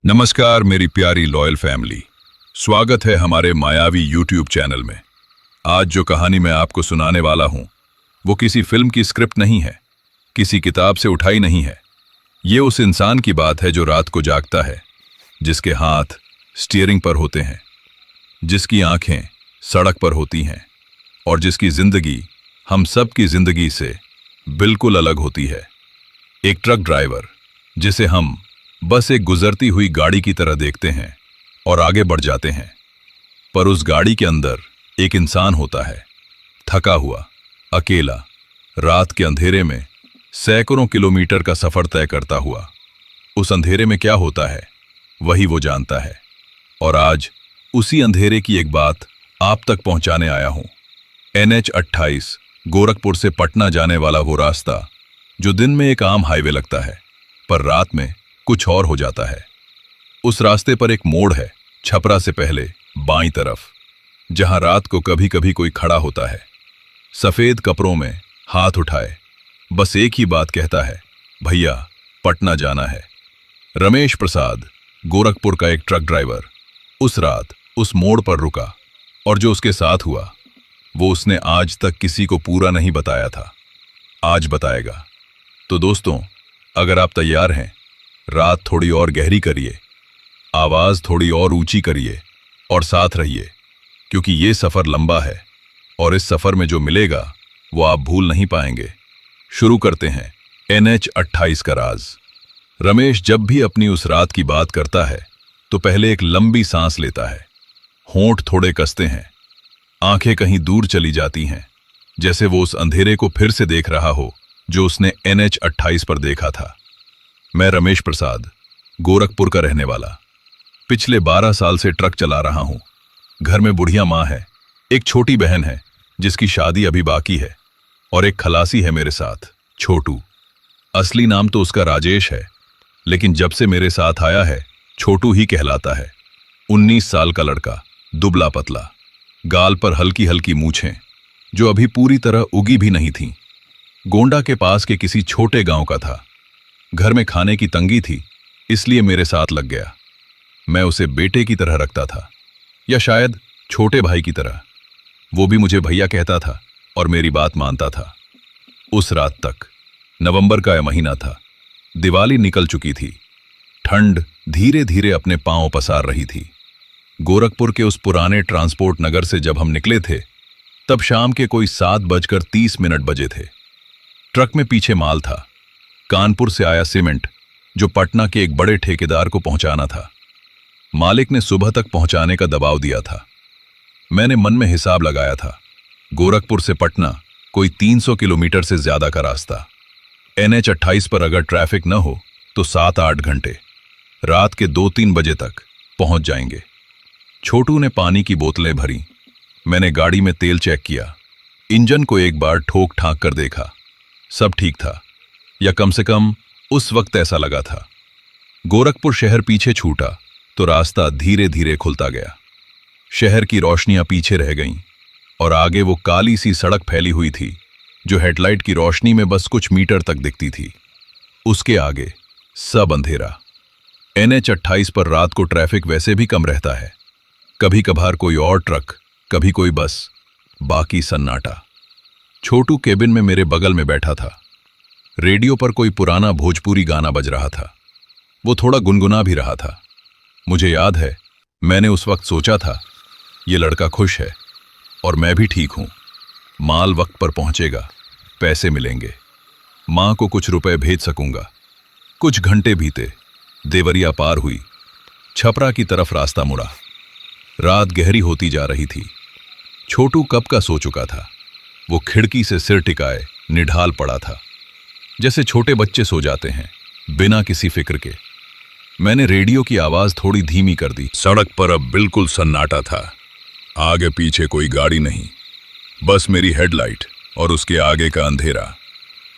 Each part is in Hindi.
नमस्कार मेरी प्यारी लॉयल फैमिली। स्वागत है हमारे मायावी यूट्यूब चैनल में। आज जो कहानी मैं आपको सुनाने वाला हूं वो किसी फिल्म की स्क्रिप्ट नहीं है, किसी किताब से उठाई नहीं है। ये उस इंसान की बात है जो रात को जागता है, जिसके हाथ स्टीयरिंग पर होते हैं, जिसकी आंखें सड़क पर होती हैं और जिसकी जिंदगी हम सब की जिंदगी से बिल्कुल अलग होती है। एक ट्रक ड्राइवर जिसे हम बस एक गुजरती हुई गाड़ी की तरह देखते हैं और आगे बढ़ जाते हैं, पर उस गाड़ी के अंदर एक इंसान होता है, थका हुआ, अकेला, रात के अंधेरे में सैकड़ों किलोमीटर का सफर तय करता हुआ। उस अंधेरे में क्या होता है वही वो जानता है, और आज उसी अंधेरे की एक बात आप तक पहुंचाने आया हूं। NH 28 गोरखपुर से पटना जाने वाला वो रास्ता जो दिन में एक आम हाईवे लगता है, पर रात में कुछ और हो जाता है। उस रास्ते पर एक मोड़ है, छपरा से पहले बाईं तरफ, जहां रात को कभी कभी कोई खड़ा होता है, सफेद कपड़ों में, हाथ उठाए, बस एक ही बात कहता है, भैया पटना जाना है। रमेश प्रसाद, गोरखपुर का एक ट्रक ड्राइवर, उस रात उस मोड़ पर रुका, और जो उसके साथ हुआ वो उसने आज तक किसी को पूरा नहीं बताया था, आज बताएगा। तो दोस्तों, अगर आप तैयार हैं, रात थोड़ी और गहरी करिए, आवाज थोड़ी और ऊंची करिए और साथ रहिए, क्योंकि ये सफर लंबा है और इस सफर में जो मिलेगा वो आप भूल नहीं पाएंगे। शुरू करते हैं NH 28 का राज। रमेश जब भी अपनी उस रात की बात करता है तो पहले एक लंबी सांस लेता है, होंठ थोड़े कसते हैं, आंखें कहीं दूर चली जाती हैं, जैसे वो उस अंधेरे को फिर से देख रहा हो जो उसने NH 28 पर देखा था। मैं रमेश प्रसाद, गोरखपुर का रहने वाला, पिछले 12 साल से ट्रक चला रहा हूं। घर में बुढ़िया माँ है, एक छोटी बहन है जिसकी शादी अभी बाकी है, और एक खलासी है मेरे साथ, छोटू। असली नाम तो उसका राजेश है, लेकिन जब से मेरे साथ आया है छोटू ही कहलाता है। 19 साल का लड़का, दुबला पतला, गाल पर हल्की हल्की मूछें जो अभी पूरी तरह उगी भी नहीं थीं। गोंडा के पास के किसी छोटे गांव का था। घर में खाने की तंगी थी, इसलिए मेरे साथ लग गया। मैं उसे बेटे की तरह रखता था, या शायद छोटे भाई की तरह। वो भी मुझे भैया कहता था और मेरी बात मानता था। उस रात तक, नवंबर का यह महीना था, दिवाली निकल चुकी थी, ठंड धीरे धीरे अपने पांव पसार रही थी। गोरखपुर के उस पुराने ट्रांसपोर्ट नगर से जब हम निकले थे तब शाम के कोई 7:30 बजे थे। ट्रक में पीछे माल था, कानपुर से आया सीमेंट जो पटना के एक बड़े ठेकेदार को पहुंचाना था। मालिक ने सुबह तक पहुंचाने का दबाव दिया था। मैंने मन में हिसाब लगाया था, गोरखपुर से पटना कोई 300 किलोमीटर से ज्यादा का रास्ता। NH 28 पर अगर ट्रैफिक न हो तो 7-8 घंटे, रात के 2-3 बजे तक पहुंच जाएंगे। छोटू ने पानी की बोतलें भरी, मैंने गाड़ी में तेल चेक किया, इंजन को एक बार ठोक ठाक कर देखा, सब ठीक था, या कम से कम उस वक्त ऐसा लगा था। गोरखपुर शहर पीछे छूटा तो रास्ता धीरे धीरे खुलता गया। शहर की रोशनियां पीछे रह गईं और आगे वो काली सी सड़क फैली हुई थी जो हेडलाइट की रोशनी में बस कुछ मीटर तक दिखती थी। उसके आगे सब अंधेरा। NH 28 पर रात को ट्रैफिक वैसे भी कम रहता है, कभी कभार कोई और ट्रक, कभी कोई बस, बाकी सन्नाटा। छोटू केबिन में मेरे बगल में बैठा था। रेडियो पर कोई पुराना भोजपुरी गाना बज रहा था, वो थोड़ा गुनगुना भी रहा था। मुझे याद है, मैंने उस वक्त सोचा था, ये लड़का खुश है और मैं भी ठीक हूं। माल वक्त पर पहुंचेगा, पैसे मिलेंगे, मां को कुछ रुपए भेज सकूंगा। कुछ घंटे बीते, देवरिया पार हुई, छपरा की तरफ रास्ता मुड़ा। रात गहरी होती जा रही थी। छोटू कब का सो चुका था। वो खिड़की से सिर टिकाए निढाल पड़ा था, जैसे छोटे बच्चे सो जाते हैं बिना किसी फिक्र के। मैंने रेडियो की आवाज थोड़ी धीमी कर दी। सड़क पर अब बिल्कुल सन्नाटा था, आगे पीछे कोई गाड़ी नहीं, बस मेरी हेडलाइट और उसके आगे का अंधेरा।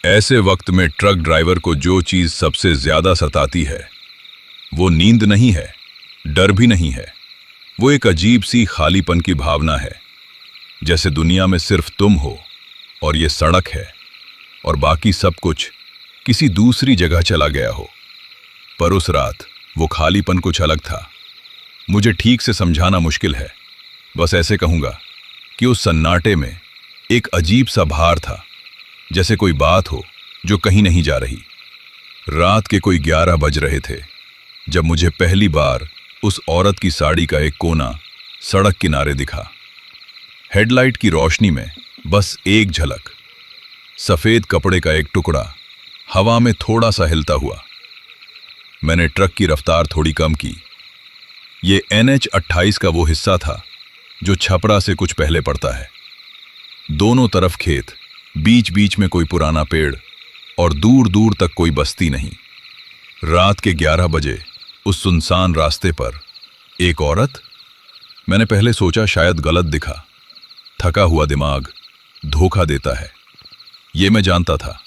ऐसे वक्त में ट्रक ड्राइवर को जो चीज सबसे ज्यादा सताती है वो नींद नहीं है, डर भी नहीं है, वो एक अजीब सी खालीपन की भावना है, जैसे दुनिया में सिर्फ तुम हो और ये सड़क है और बाकी सब कुछ किसी दूसरी जगह चला गया हो। पर उस रात वो खालीपन कुछ अलग था। मुझे ठीक से समझाना मुश्किल है, बस ऐसे कहूंगा कि उस सन्नाटे में एक अजीब सा भार था, जैसे कोई बात हो जो कहीं नहीं जा रही। रात के कोई 11 बज रहे थे जब मुझे पहली बार उस औरत की साड़ी का एक कोना सड़क किनारे दिखा। हेडलाइट की रोशनी में बस एक झलक, सफेद कपड़े का एक टुकड़ा हवा में थोड़ा सा हिलता हुआ। मैंने ट्रक की रफ्तार थोड़ी कम की। ये NH 28 का वो हिस्सा था जो छपरा से कुछ पहले पड़ता है। दोनों तरफ खेत, बीच बीच में कोई पुराना पेड़ और दूर दूर तक कोई बस्ती नहीं। रात के 11 बजे उस सुनसान रास्ते पर एक औरत। मैंने पहले सोचा शायद गलत दिखा। थका हुआ दिमाग धोखा देता है, ये मैं जानता था।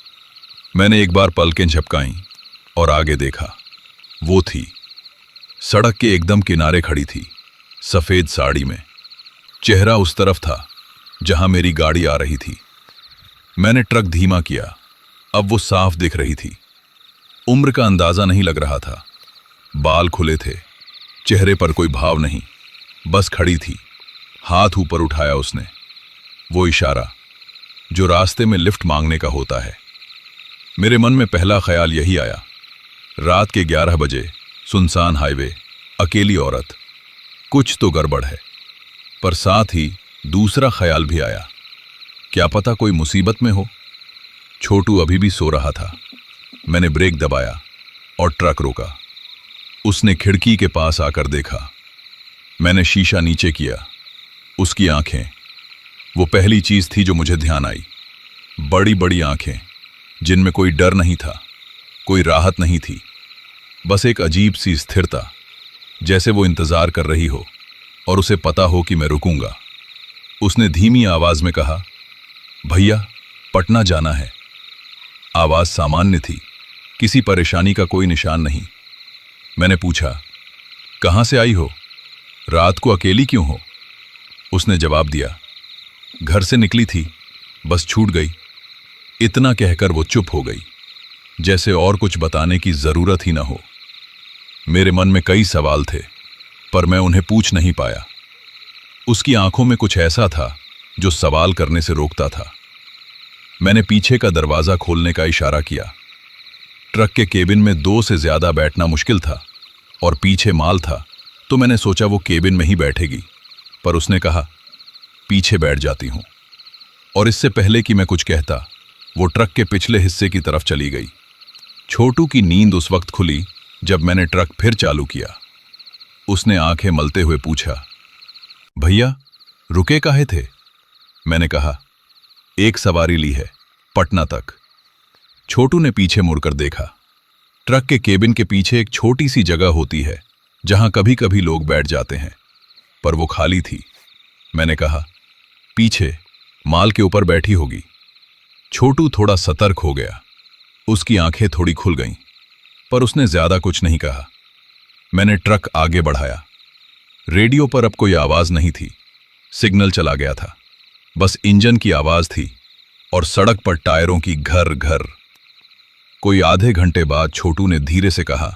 मैंने एक बार पलकें झपकाईं और आगे देखा। वो थी, सड़क के एकदम किनारे खड़ी थी, सफेद साड़ी में। चेहरा उस तरफ था जहां मेरी गाड़ी आ रही थी। मैंने ट्रक धीमा किया। अब वो साफ दिख रही थी। उम्र का अंदाजा नहीं लग रहा था। बाल खुले थे, चेहरे पर कोई भाव नहीं, बस खड़ी थी। हाथ ऊपर उठाया उसने, वो इशारा जो रास्ते में लिफ्ट मांगने का होता है। मेरे मन में पहला ख्याल यही आया, रात के 11 बजे सुनसान हाईवे, अकेली औरत, कुछ तो गड़बड़ है। पर साथ ही दूसरा ख्याल भी आया, क्या पता कोई मुसीबत में हो। छोटू अभी भी सो रहा था। मैंने ब्रेक दबाया और ट्रक रोका। उसने खिड़की के पास आकर देखा। मैंने शीशा नीचे किया। उसकी आंखें, वो पहली चीज थी जो मुझे ध्यान आई। बड़ी बड़ी आंखें जिनमें कोई डर नहीं था, कोई राहत नहीं थी, बस एक अजीब सी स्थिरता, जैसे वो इंतजार कर रही हो और उसे पता हो कि मैं रुकूंगा। उसने धीमी आवाज में कहा, भैया पटना जाना है। आवाज सामान्य थी, किसी परेशानी का कोई निशान नहीं। मैंने पूछा, कहां से आई हो? रात को अकेली क्यों हो? उसने जवाब दिया, घर से निकली थी, बस छूट गई। इतना कहकर वो चुप हो गई, जैसे और कुछ बताने की जरूरत ही ना हो। मेरे मन में कई सवाल थे, पर मैं उन्हें पूछ नहीं पाया। उसकी आंखों में कुछ ऐसा था जो सवाल करने से रोकता था। मैंने पीछे का दरवाजा खोलने का इशारा किया। ट्रक के केबिन में 2 से ज्यादा बैठना मुश्किल था और पीछे माल था, तो मैंने सोचा वो केबिन में ही बैठेगी। पर उसने कहा, पीछे बैठ जाती हूं। और इससे पहले कि मैं कुछ कहता, वो ट्रक के पिछले हिस्से की तरफ चली गई। छोटू की नींद उस वक्त खुली जब मैंने ट्रक फिर चालू किया। उसने आंखें मलते हुए पूछा, भैया रुके काहे थे? मैंने कहा, एक सवारी ली है, पटना तक। छोटू ने पीछे मुड़कर देखा। ट्रक के केबिन के पीछे एक छोटी सी जगह होती है जहां कभी कभी लोग बैठ जाते हैं, पर वो खाली थी। मैंने कहा, पीछे माल के ऊपर बैठी होगी। छोटू थोड़ा सतर्क हो गया। उसकी आंखें थोड़ी खुल गईं, पर उसने ज्यादा कुछ नहीं कहा। मैंने ट्रक आगे बढ़ाया। रेडियो पर अब कोई आवाज नहीं थी, सिग्नल चला गया था। बस इंजन की आवाज थी और सड़क पर टायरों की घर घर। कोई आधे घंटे बाद छोटू ने धीरे से कहा,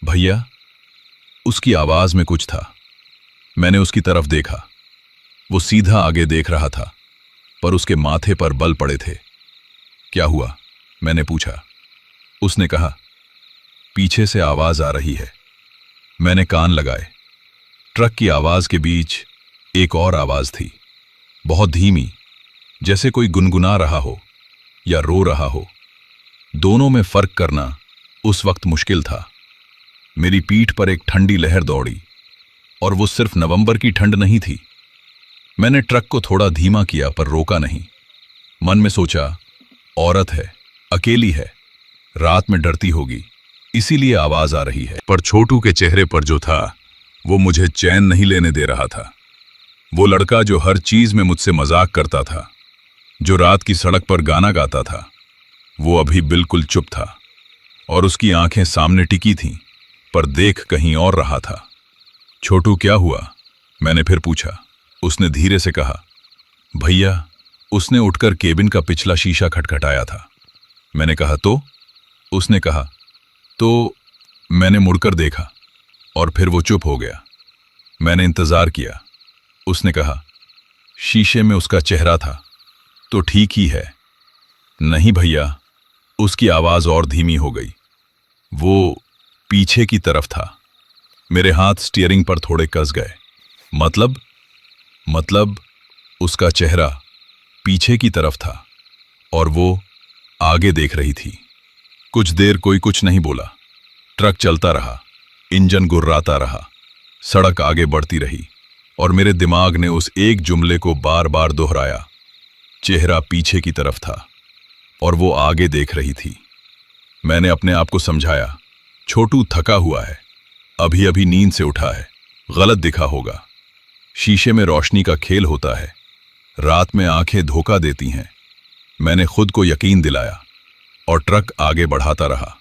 भैया। उसकी आवाज में कुछ था। मैंने उसकी तरफ देखा। वो सीधा आगे देख रहा था, पर उसके माथे पर बल पड़े थे। क्या हुआ? मैंने पूछा। उसने कहा, पीछे से आवाज आ रही है। मैंने कान लगाए। ट्रक की आवाज के बीच एक और आवाज थी, बहुत धीमी, जैसे कोई गुनगुना रहा हो या रो रहा हो। दोनों में फर्क करना उस वक्त मुश्किल था। मेरी पीठ पर एक ठंडी लहर दौड़ी, और वो सिर्फ नवंबर की ठंड नहीं थी। मैंने ट्रक को थोड़ा धीमा किया, पर रोका नहीं। मन में सोचा, औरत है, अकेली है, रात में डरती होगी, इसीलिए आवाज आ रही है। पर छोटू के चेहरे पर जो था, वो मुझे चैन नहीं लेने दे रहा था। वो लड़का जो हर चीज में मुझसे मजाक करता था, जो रात की सड़क पर गाना गाता था, वो अभी बिल्कुल चुप था और उसकी आंखें सामने टिकी थीं, पर देख कहीं और रहा था। छोटू क्या हुआ? मैंने फिर पूछा। उसने धीरे से कहा, भैया। उसने उठकर केबिन का पिछला शीशा खटखटाया था। मैंने कहा, तो? उसने कहा, तो मैंने मुड़कर देखा और फिर वो चुप हो गया। मैंने इंतजार किया। उसने कहा, शीशे में उसका चेहरा था तो ठीक ही है। नहीं भैया, उसकी आवाज और धीमी हो गई। वो पीछे की तरफ था। मेरे हाथ स्टीयरिंग पर थोड़े कस गए। मतलब उसका चेहरा पीछे की तरफ था और वो आगे देख रही थी। कुछ देर कोई कुछ नहीं बोला। ट्रक चलता रहा, इंजन गुर्राता रहा, सड़क आगे बढ़ती रही और मेरे दिमाग ने उस एक जुमले को बार बार दोहराया। चेहरा पीछे की तरफ था और वो आगे देख रही थी। मैंने अपने आप को समझाया, छोटू थका हुआ है, अभी अभी नींद से उठा है, गलत दिखा होगा। शीशे में रोशनी का खेल होता है, रात में आंखें धोखा देती हैं। मैंने खुद को यकीन दिलाया और ट्रक आगे बढ़ाता रहा।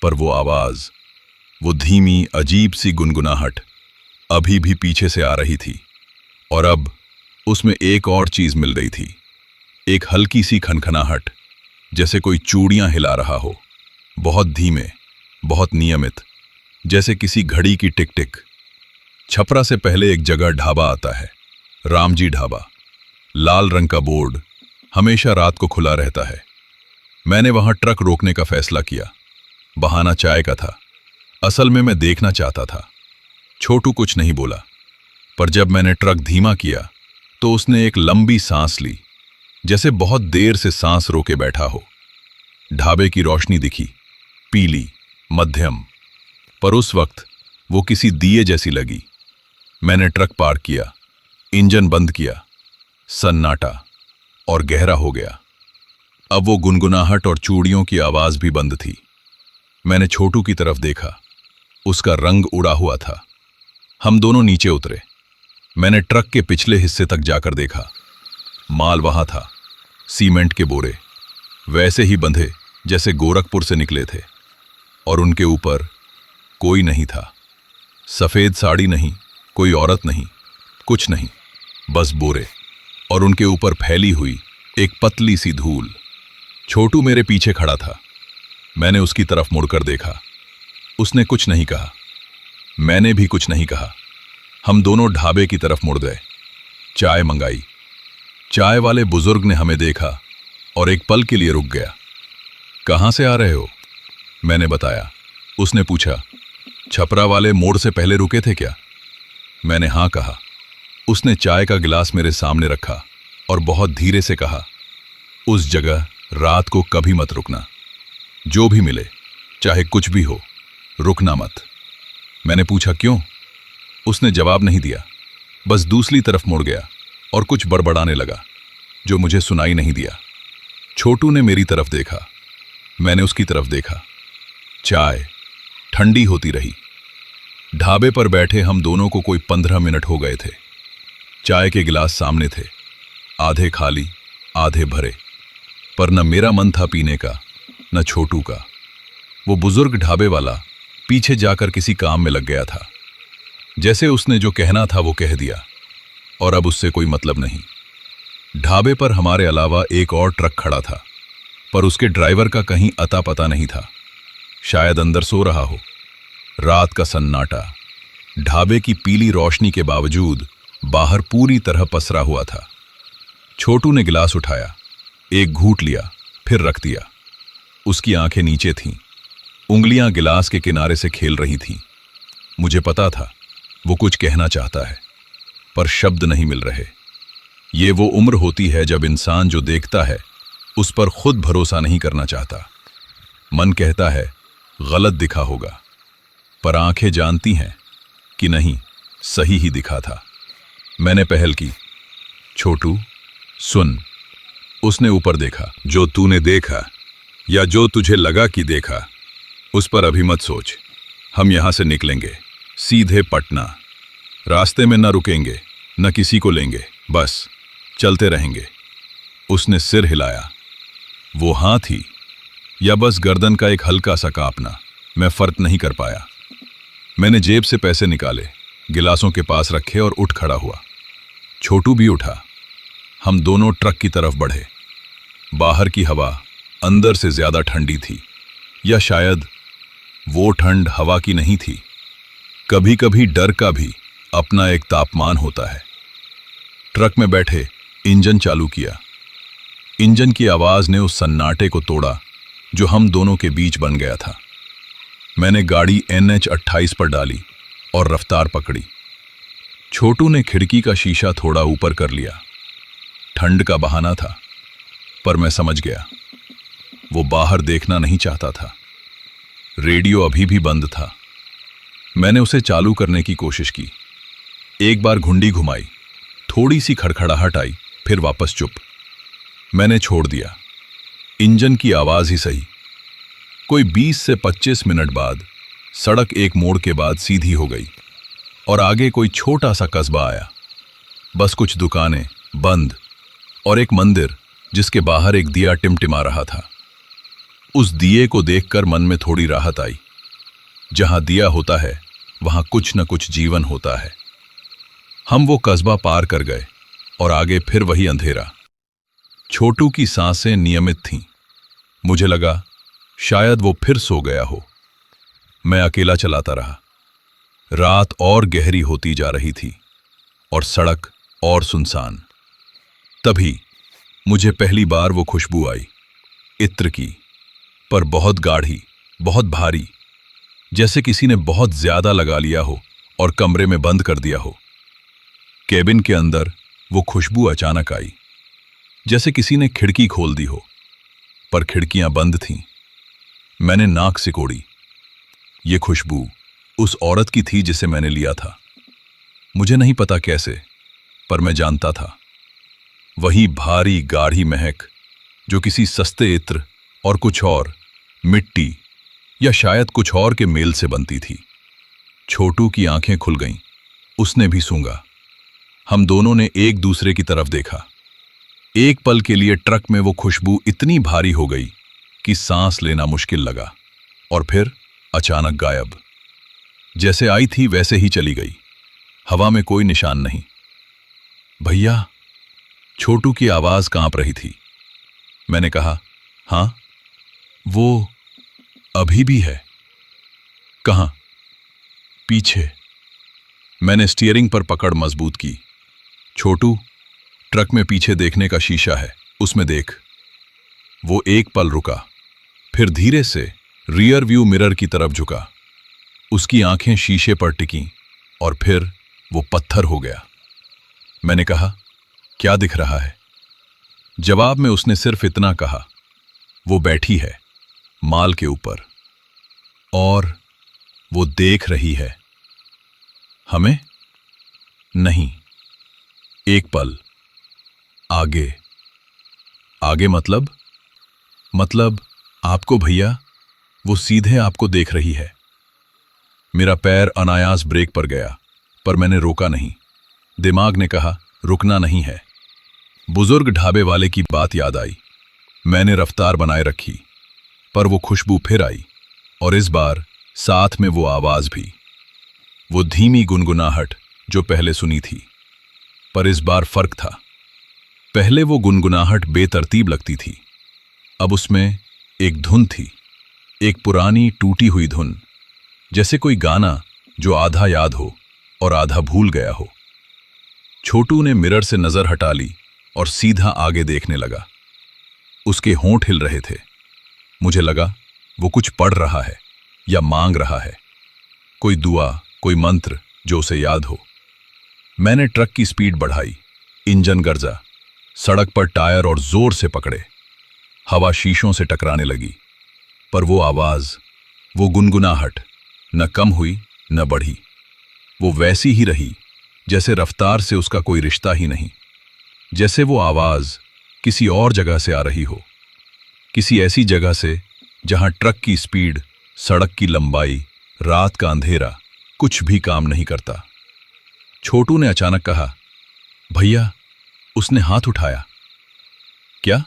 पर वो आवाज, वो धीमी अजीब सी गुनगुनाहट अभी भी पीछे से आ रही थी और अब उसमें एक और चीज मिल गई थी। एक हल्की सी खनखनाहट, जैसे कोई चूड़ियां हिला रहा हो, बहुत धीमे, बहुत नियमित, जैसे किसी घड़ी की टिक टिक। छपरा से पहले एक जगह ढाबा आता है, रामजी ढाबा। लाल रंग का बोर्ड, हमेशा रात को खुला रहता है। मैंने वहां ट्रक रोकने का फैसला किया। बहाना चाय का था, असल में मैं देखना चाहता था। छोटू कुछ नहीं बोला, पर जब मैंने ट्रक धीमा किया तो उसने एक लंबी सांस ली, जैसे बहुत देर से सांस रोके बैठा हो। ढाबे की रोशनी दिखी, पीली, मध्यम, पर उस वक्त वो किसी दिए जैसी लगी। मैंने ट्रक पार्क किया, इंजन बंद किया। सन्नाटा और गहरा हो गया। अब वो गुनगुनाहट और चूड़ियों की आवाज भी बंद थी। मैंने छोटू की तरफ देखा, उसका रंग उड़ा हुआ था। हम दोनों नीचे उतरे। मैंने ट्रक के पिछले हिस्से तक जाकर देखा। माल वहां था, सीमेंट के बोरे, वैसे ही बंधे जैसे गोरखपुर से निकले थे, और उनके ऊपर कोई नहीं था। सफेद साड़ी नहीं, कोई औरत नहीं, कुछ नहीं, बस बोरे, और उनके ऊपर फैली हुई एक पतली सी धूल। छोटू मेरे पीछे खड़ा था। मैंने उसकी तरफ मुड़कर देखा। उसने कुछ नहीं कहा, मैंने भी कुछ नहीं कहा। हम दोनों ढाबे की तरफ मुड़ गए। चाय मंगाई। चाय वाले बुजुर्ग ने हमें देखा और एक पल के लिए रुक गया। कहां से आ रहे हो? मैंने बताया। उसने पूछा, छपरा वाले मोड़ से पहले रुके थे क्या? मैंने हां कहा। उसने चाय का गिलास मेरे सामने रखा और बहुत धीरे से कहा, उस जगह रात को कभी मत रुकना। जो भी मिले, चाहे कुछ भी हो, रुकना मत। मैंने पूछा, क्यों? उसने जवाब नहीं दिया, बस दूसरी तरफ मुड़ गया और कुछ बड़बड़ाने लगा जो मुझे सुनाई नहीं दिया। छोटू ने मेरी तरफ देखा, मैंने उसकी तरफ देखा। चाय ठंडी होती रही। ढाबे पर बैठे हम दोनों को कोई 15 मिनट हो गए थे। चाय के गिलास सामने थे, आधे खाली, आधे भरे, पर न मेरा मन था पीने का, न छोटू का। वो बुजुर्ग ढाबे वाला पीछे जाकर किसी काम में लग गया था। जैसे उसने जो कहना था वो कह दिया और अब उससे कोई मतलब नहीं। ढाबे पर हमारे अलावा एक और ट्रक खड़ा था, पर उसके ड्राइवर का कहीं अता पता नहीं था। शायद अंदर सो रहा हो। रात का सन्नाटा ढाबे की पीली रोशनी के बावजूद बाहर पूरी तरह पसरा हुआ था। छोटू ने गिलास उठाया, एक घूंट लिया, फिर रख दिया। उसकी आंखें नीचे थीं, उंगलियां गिलास के किनारे से खेल रही थीं। मुझे पता था वो कुछ कहना चाहता है, पर शब्द नहीं मिल रहे। ये वो उम्र होती है जब इंसान जो देखता है उस पर खुद भरोसा नहीं करना चाहता। मन कहता है गलत दिखा होगा, पर आंखें जानती हैं कि नहीं, सही ही दिखा था। मैंने पहल की, छोटू सुन। उसने ऊपर देखा। जो तूने देखा या जो तुझे लगा कि देखा, उस पर अभी मत सोच। हम यहां से निकलेंगे सीधे पटना। रास्ते में न रुकेंगे, न किसी को लेंगे, बस चलते रहेंगे। उसने सिर हिलाया। वो हाँ थी या बस गर्दन का एक हल्का सा कांपना, मैं फर्क नहीं कर पाया। मैंने जेब से पैसे निकाले, गिलासों के पास रखे और उठ खड़ा हुआ। छोटू भी उठा। हम दोनों ट्रक की तरफ बढ़े। बाहर की हवा अंदर से ज्यादा ठंडी थी, या शायद वो ठंड हवा की नहीं थी, कभी कभी डर का भी अपना एक तापमान होता है। ट्रक में बैठे इंजन चालू किया। इंजन की आवाज ने उस सन्नाटे को तोड़ा जो हम दोनों के बीच बन गया था। मैंने गाड़ी NH 28 पर डाली और रफ्तार पकड़ी। छोटू ने खिड़की का शीशा थोड़ा ऊपर कर लिया। ठंड का बहाना था, पर मैं समझ गया वो बाहर देखना नहीं चाहता था। रेडियो अभी भी बंद था। मैंने उसे चालू करने की कोशिश की। एक बार घुंडी घुमाई, थोड़ी सी खड़खड़ाहट आई, फिर वापस चुप। मैंने छोड़ दिया। इंजन की आवाज ही सही। कोई 20 से 25 मिनट बाद सड़क एक मोड़ के बाद सीधी हो गई और आगे कोई छोटा सा कस्बा आया। बस कुछ दुकानें बंद और एक मंदिर जिसके बाहर एक दिया टिमटिमा रहा था। उस दिए को देखकर मन में थोड़ी राहत आई। जहां दिया होता है वहां कुछ न कुछ जीवन होता है। हम वो कस्बा पार कर गए और आगे फिर वही अंधेरा। छोटू की सांसें नियमित थीं। मुझे लगा शायद वो फिर सो गया हो। मैं अकेला चलाता रहा। रात और गहरी होती जा रही थी और सड़क और सुनसान। तभी मुझे पहली बार वो खुशबू आई, इत्र की, पर बहुत गाढ़ी, बहुत भारी, जैसे किसी ने बहुत ज्यादा लगा लिया हो और कमरे में बंद कर दिया हो। केबिन के अंदर वो खुशबू अचानक आई, जैसे किसी ने खिड़की खोल दी हो, पर खिड़कियां बंद थीं। मैंने नाक सिकोड़ी। ये खुशबू उस औरत की थी जिसे मैंने लिया था। मुझे नहीं पता कैसे, पर मैं जानता था वही भारी गाढ़ी महक जो किसी सस्ते इत्र और कुछ और मिट्टी या शायद कुछ और के मेल से बनती थी। छोटू की आंखें खुल गईं। उसने भी सूंघा। हम दोनों ने एक दूसरे की तरफ देखा। एक पल के लिए ट्रक में वो खुशबू इतनी भारी हो गई कि सांस लेना मुश्किल लगा और फिर अचानक गायब। जैसे आई थी वैसे ही चली गई। हवा में कोई निशान नहीं। भैया, छोटू की आवाज कांप रही थी। मैंने कहा, हां, वो अभी भी है। कहां? पीछे। मैंने स्टीयरिंग पर पकड़ मजबूत की। छोटू, ट्रक में पीछे देखने का शीशा है, उसमें देख। वो एक पल रुका, फिर धीरे से रियर व्यू मिरर की तरफ झुका। उसकी आंखें शीशे पर टिकीं और फिर वो पत्थर हो गया। मैंने कहा, क्या दिख रहा है? जवाब में उसने सिर्फ इतना कहा, वो बैठी है माल के ऊपर और वो देख रही है। हमें? नहीं। एक पल आगे। आगे मतलब आपको भैया, वो सीधे आपको देख रही है। मेरा पैर अनायास ब्रेक पर गया, पर मैंने रोका नहीं। दिमाग ने कहा, रुकना नहीं है। बुजुर्ग ढाबे वाले की बात याद आई। मैंने रफ्तार बनाए रखी, पर वो खुशबू फिर आई और इस बार साथ में वो आवाज भी। वो धीमी गुनगुनाहट जो पहले सुनी थी, पर इस बार फर्क था। पहले वो गुनगुनाहट बेतरतीब लगती थी, अब उसमें एक धुन थी, एक पुरानी टूटी हुई धुन, जैसे कोई गाना जो आधा याद हो और आधा भूल गया हो। छोटू ने मिरर से नजर हटा ली और सीधा आगे देखने लगा। उसके होंठ हिल रहे थे। मुझे लगा वो कुछ पढ़ रहा है या मांग रहा है, कोई दुआ, कोई मंत्र जो उसे याद हो। मैंने ट्रक की स्पीड बढ़ाई। इंजन गरजा, सड़क पर टायर और जोर से पकड़े। हवा शीशों से टकराने लगी, पर वो आवाज, वो गुनगुनाहट न कम हुई न बढ़ी। वो वैसी ही रही जैसे रफ्तार से उसका कोई रिश्ता ही नहीं। जैसे वो आवाज किसी और जगह से आ रही हो, किसी ऐसी जगह से जहां ट्रक की स्पीड, सड़क की लंबाई, रात का अंधेरा कुछ भी काम नहीं करता। छोटू ने अचानक कहा, भैया, उसने हाथ उठाया। क्या?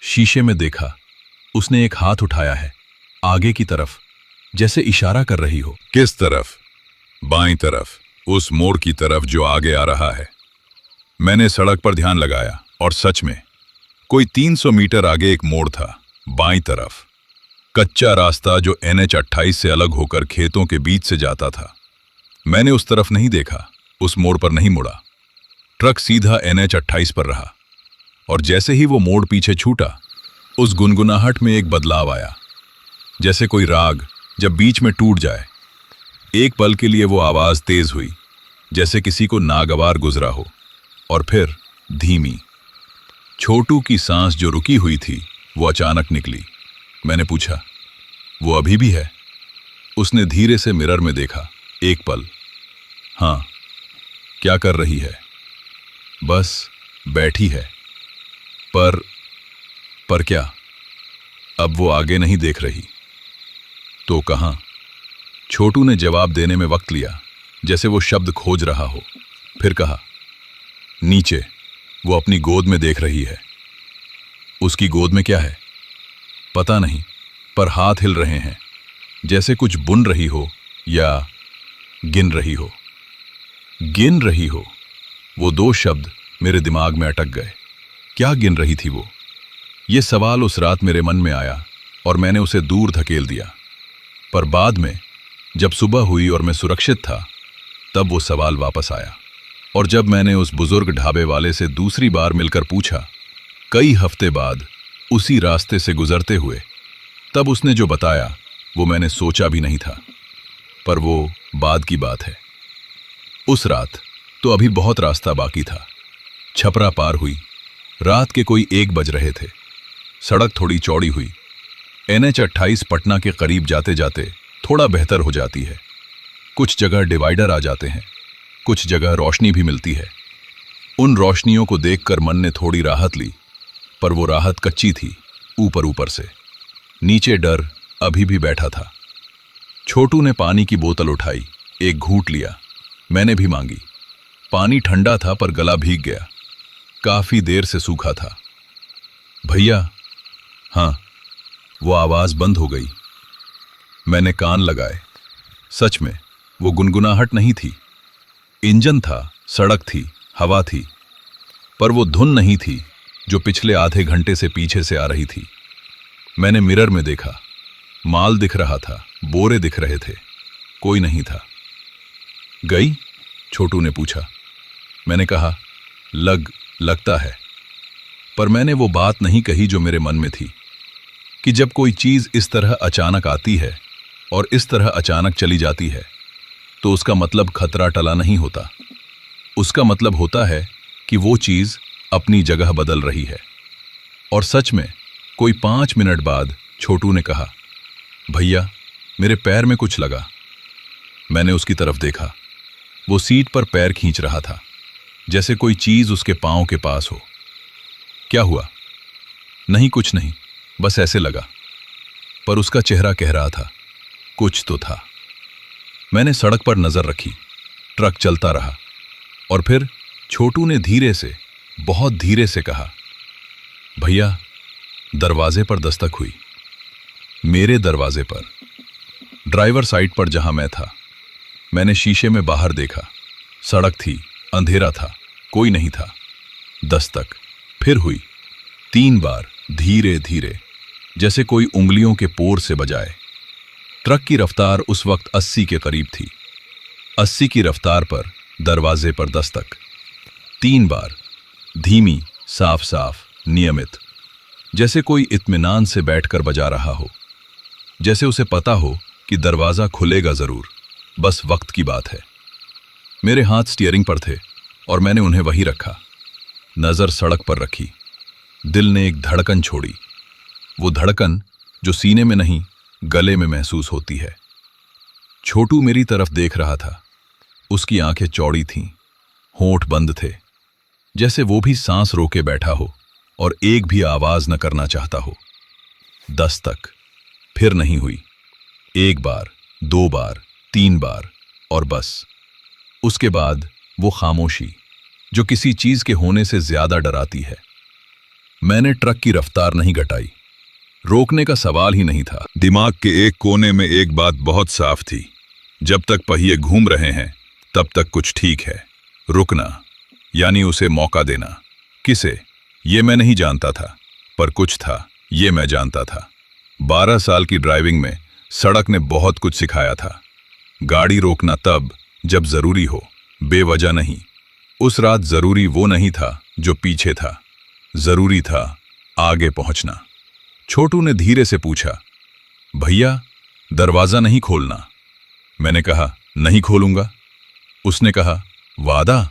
शीशे में देखा। उसने एक हाथ उठाया है, आगे की तरफ, जैसे इशारा कर रही हो। किस तरफ? बाईं तरफ, उस मोड़ की तरफ जो आगे आ रहा है। मैंने सड़क पर ध्यान लगाया और सच में कोई 300 मीटर आगे एक मोड़ था, बाईं तरफ। कच्चा रास्ता जो NH-28 से अलग होकर खेतों के बीच से जाता था। मैंने उस तरफ नहीं देखा, उस मोड़ पर नहीं मुड़ा। ट्रक सीधा NH-28 पर रहा और जैसे ही वो मोड़ पीछे छूटा, उस गुनगुनाहट में एक बदलाव आया, जैसे कोई राग जब बीच में टूट जाए। एक पल के लिए वो आवाज तेज हुई, जैसे किसी को नागवार गुजरा हो, और फिर धीमी। छोटू की सांस जो रुकी हुई थी वो अचानक निकली। मैंने पूछा, वो अभी भी है? उसने धीरे से मिरर में देखा, एक पल। हाँ। क्या कर रही है? बस बैठी है। पर क्या? अब वो आगे नहीं देख रही। तो कहां? छोटू ने जवाब देने में वक्त लिया, जैसे वो शब्द खोज रहा हो। फिर कहा, नीचे। वो अपनी गोद में देख रही है। उसकी गोद में क्या है? पता नहीं, पर हाथ हिल रहे हैं, जैसे कुछ बुन रही हो या गिन रही हो। गिन रही हो, वो दो शब्द मेरे दिमाग में अटक गए। क्या गिन रही थी वो? ये सवाल उस रात मेरे मन में आया और मैंने उसे दूर धकेल दिया। पर बाद में जब सुबह हुई और मैं सुरक्षित था, तब वो सवाल वापस आया। और जब मैंने उस बुजुर्ग ढाबे वाले से दूसरी बार मिलकर पूछा, कई हफ्ते बाद उसी रास्ते से गुजरते हुए, तब उसने जो बताया वो मैंने सोचा भी नहीं था। पर वो बाद की बात है। उस रात तो अभी बहुत रास्ता बाकी था। छपरा पार हुई, रात के कोई 1 बज रहे थे। सड़क थोड़ी चौड़ी हुई। NH-28 पटना के करीब जाते जाते थोड़ा बेहतर हो जाती है। कुछ जगह डिवाइडर आ जाते हैं, कुछ जगह रोशनी भी मिलती है। उन रोशनियों को देखकर मन ने थोड़ी राहत ली, पर वो राहत कच्ची थी, ऊपर ऊपर से। नीचे डर अभी भी बैठा था। छोटू ने पानी की बोतल उठाई, एक घूंट लिया। मैंने भी मांगी। पानी ठंडा था पर गला भीग गया, काफी देर से सूखा था। भैया। हाँ। वो आवाज बंद हो गई। मैंने कान लगाए। सच में वो गुनगुनाहट नहीं थी। इंजन था, सड़क थी, हवा थी, पर वो धुन नहीं थी जो पिछले आधे घंटे से पीछे से आ रही थी। मैंने मिरर में देखा, माल दिख रहा था, बोरे दिख रहे थे, कोई नहीं था। गई? छोटू ने पूछा। मैंने कहा, लगता है। पर मैंने वो बात नहीं कही जो मेरे मन में थी, कि जब कोई चीज इस तरह अचानक आती है और इस तरह अचानक चली जाती है, तो उसका मतलब खतरा टला नहीं होता। उसका मतलब होता है कि वो चीज अपनी जगह बदल रही है। और सच में कोई 5 मिनट बाद छोटू ने कहा, भैया, मेरे पैर में कुछ लगा। मैंने उसकी तरफ देखा। वो सीट पर पैर खींच रहा था, जैसे कोई चीज उसके पांव के पास हो। क्या हुआ? नहीं, कुछ नहीं, बस ऐसे लगा। पर उसका चेहरा कह रहा था, कुछ तो था। मैंने सड़क पर नजर रखी। ट्रक चलता रहा और फिर छोटू ने धीरे से, बहुत धीरे से कहा, भैया। दरवाजे पर दस्तक हुई। मेरे दरवाजे पर। ड्राइवर साइड पर जहां मैं था। मैंने शीशे में बाहर देखा। सड़क थी, अंधेरा था, कोई नहीं था। दस्तक फिर हुई, 3 बार, धीरे धीरे, जैसे कोई उंगलियों के पोर से बजाए। ट्रक की रफ्तार उस वक्त 80 के करीब थी। 80 की रफ्तार पर दरवाजे पर दस्तक 3 बार, धीमी, साफ साफ, नियमित, जैसे कोई इत्मीनान से बैठकर बजा रहा हो, जैसे उसे पता हो कि दरवाजा खुलेगा जरूर, बस वक्त की बात है। मेरे हाथ स्टीयरिंग पर थे और मैंने उन्हें वहीं रखा, नजर सड़क पर रखी। दिल ने एक धड़कन छोड़ी, वो धड़कन जो सीने में नहीं, गले में महसूस होती है। छोटू मेरी तरफ देख रहा था। उसकी आंखें चौड़ी थीं, होंठ बंद थे, जैसे वो भी सांस रोके बैठा हो और एक भी आवाज न करना चाहता हो। दस्तक फिर नहीं हुई। 1 बार, 2 बार, 3 बार, और बस। उसके बाद वो खामोशी जो किसी चीज के होने से ज्यादा डराती है। मैंने ट्रक की रफ्तार नहीं घटाई। रोकने का सवाल ही नहीं था। दिमाग के एक कोने में एक बात बहुत साफ थी, जब तक पहिए घूम रहे हैं तब तक कुछ ठीक है। रुकना, यानी उसे मौका देना। किसे, ये मैं नहीं जानता था, पर कुछ था, ये मैं जानता था। 12 साल की ड्राइविंग में सड़क ने बहुत कुछ सिखाया था। गाड़ी रोकना तब जब जरूरी हो, बेवजह नहीं। उस रात जरूरी वो नहीं था जो पीछे था, जरूरी था आगे पहुंचना। छोटू ने धीरे से पूछा, भैया दरवाजा नहीं खोलना। मैंने कहा, नहीं खोलूंगा। उसने कहा, वादा?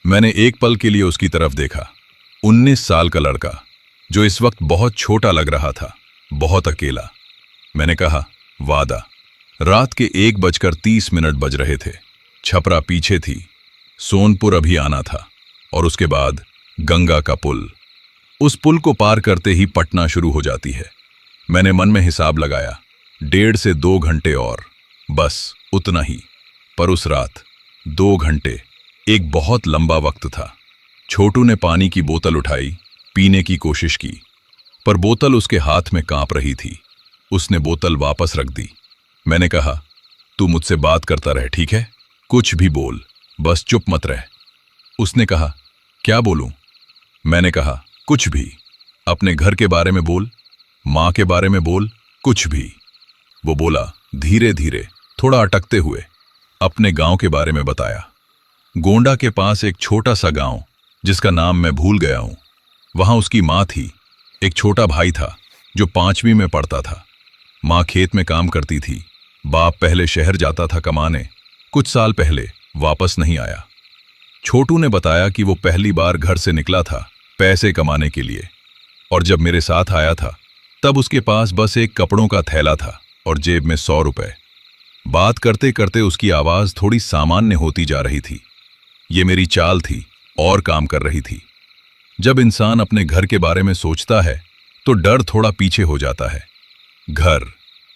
मैंने एक पल के लिए उसकी तरफ देखा। 19 साल का लड़का जो इस वक्त बहुत छोटा लग रहा था, बहुत अकेला। मैंने कहा, वादा। रात के 1:30 बज रहे थे। छपरा पीछे थी, सोनपुर अभी आना था, और उसके बाद गंगा का पुल। उस पुल को पार करते ही पटना शुरू हो जाती है। मैंने मन में हिसाब लगाया, 1.5 से 2 घंटे और, बस उतना ही। पर उस रात 2 घंटे एक बहुत लंबा वक्त था। छोटू ने पानी की बोतल उठाई, पीने की कोशिश की, पर बोतल उसके हाथ में कांप रही थी। उसने बोतल वापस रख दी। मैंने कहा, तू मुझसे बात करता रह, ठीक है? कुछ भी बोल, बस चुप मत रह। उसने कहा, क्या बोलूं? मैंने कहा, कुछ भी। अपने घर के बारे में बोल, मां के बारे में बोल, कुछ भी। वो बोला धीरे धीरे, थोड़ा अटकते हुए, अपने गांव के बारे में बताया। गोंडा के पास एक छोटा सा गांव जिसका नाम मैं भूल गया हूं। वहां उसकी मां थी, एक छोटा भाई था जो 5वीं में पढ़ता था। मां खेत में काम करती थी, बाप पहले शहर जाता था कमाने, कुछ साल पहले वापस नहीं आया। छोटू ने बताया कि वो पहली बार घर से निकला था पैसे कमाने के लिए, और जब मेरे साथ आया था तब उसके पास बस एक कपड़ों का थैला था और जेब में 100 रुपए। बात करते करते उसकी आवाज थोड़ी सामान्य होती जा रही थी। ये मेरी चाल थी और काम कर रही थी। जब इंसान अपने घर के बारे में सोचता है तो डर थोड़ा पीछे हो जाता है। घर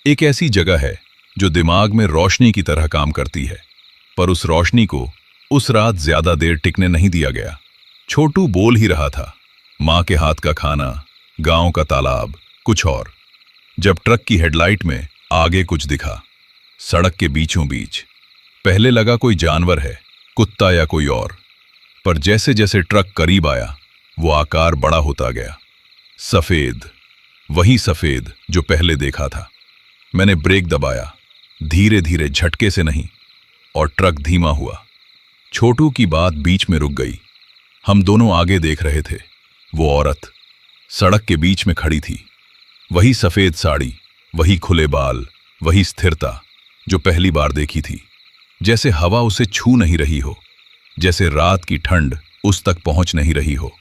एक ऐसी जगह है जो दिमाग में रोशनी की तरह काम करती है, पर उस रोशनी को उस रात ज्यादा देर टिकने नहीं दिया गया। छोटू बोल ही रहा था, मां के हाथ का खाना, गांव का तालाब, कुछ और। जब ट्रक की हेडलाइट में आगे कुछ दिखा, सड़क के बीचों बीच, पहले लगा कोई जानवर है, कुत्ता या कोई और, पर जैसे जैसे ट्रक करीब आया वो आकार बड़ा होता गया। सफेद, वही सफेद जो पहले देखा था। मैंने ब्रेक दबाया, धीरे धीरे, झटके से नहीं, और ट्रक धीमा हुआ। छोटू की बात बीच में रुक गई। हम दोनों आगे देख रहे थे। वो औरत सड़क के बीच में खड़ी थी, वही सफेद साड़ी, वही खुले बाल, वही स्थिरता जो पहली बार देखी थी। जैसे हवा उसे छू नहीं रही हो, जैसे रात की ठंड उस तक पहुंच नहीं रही हो।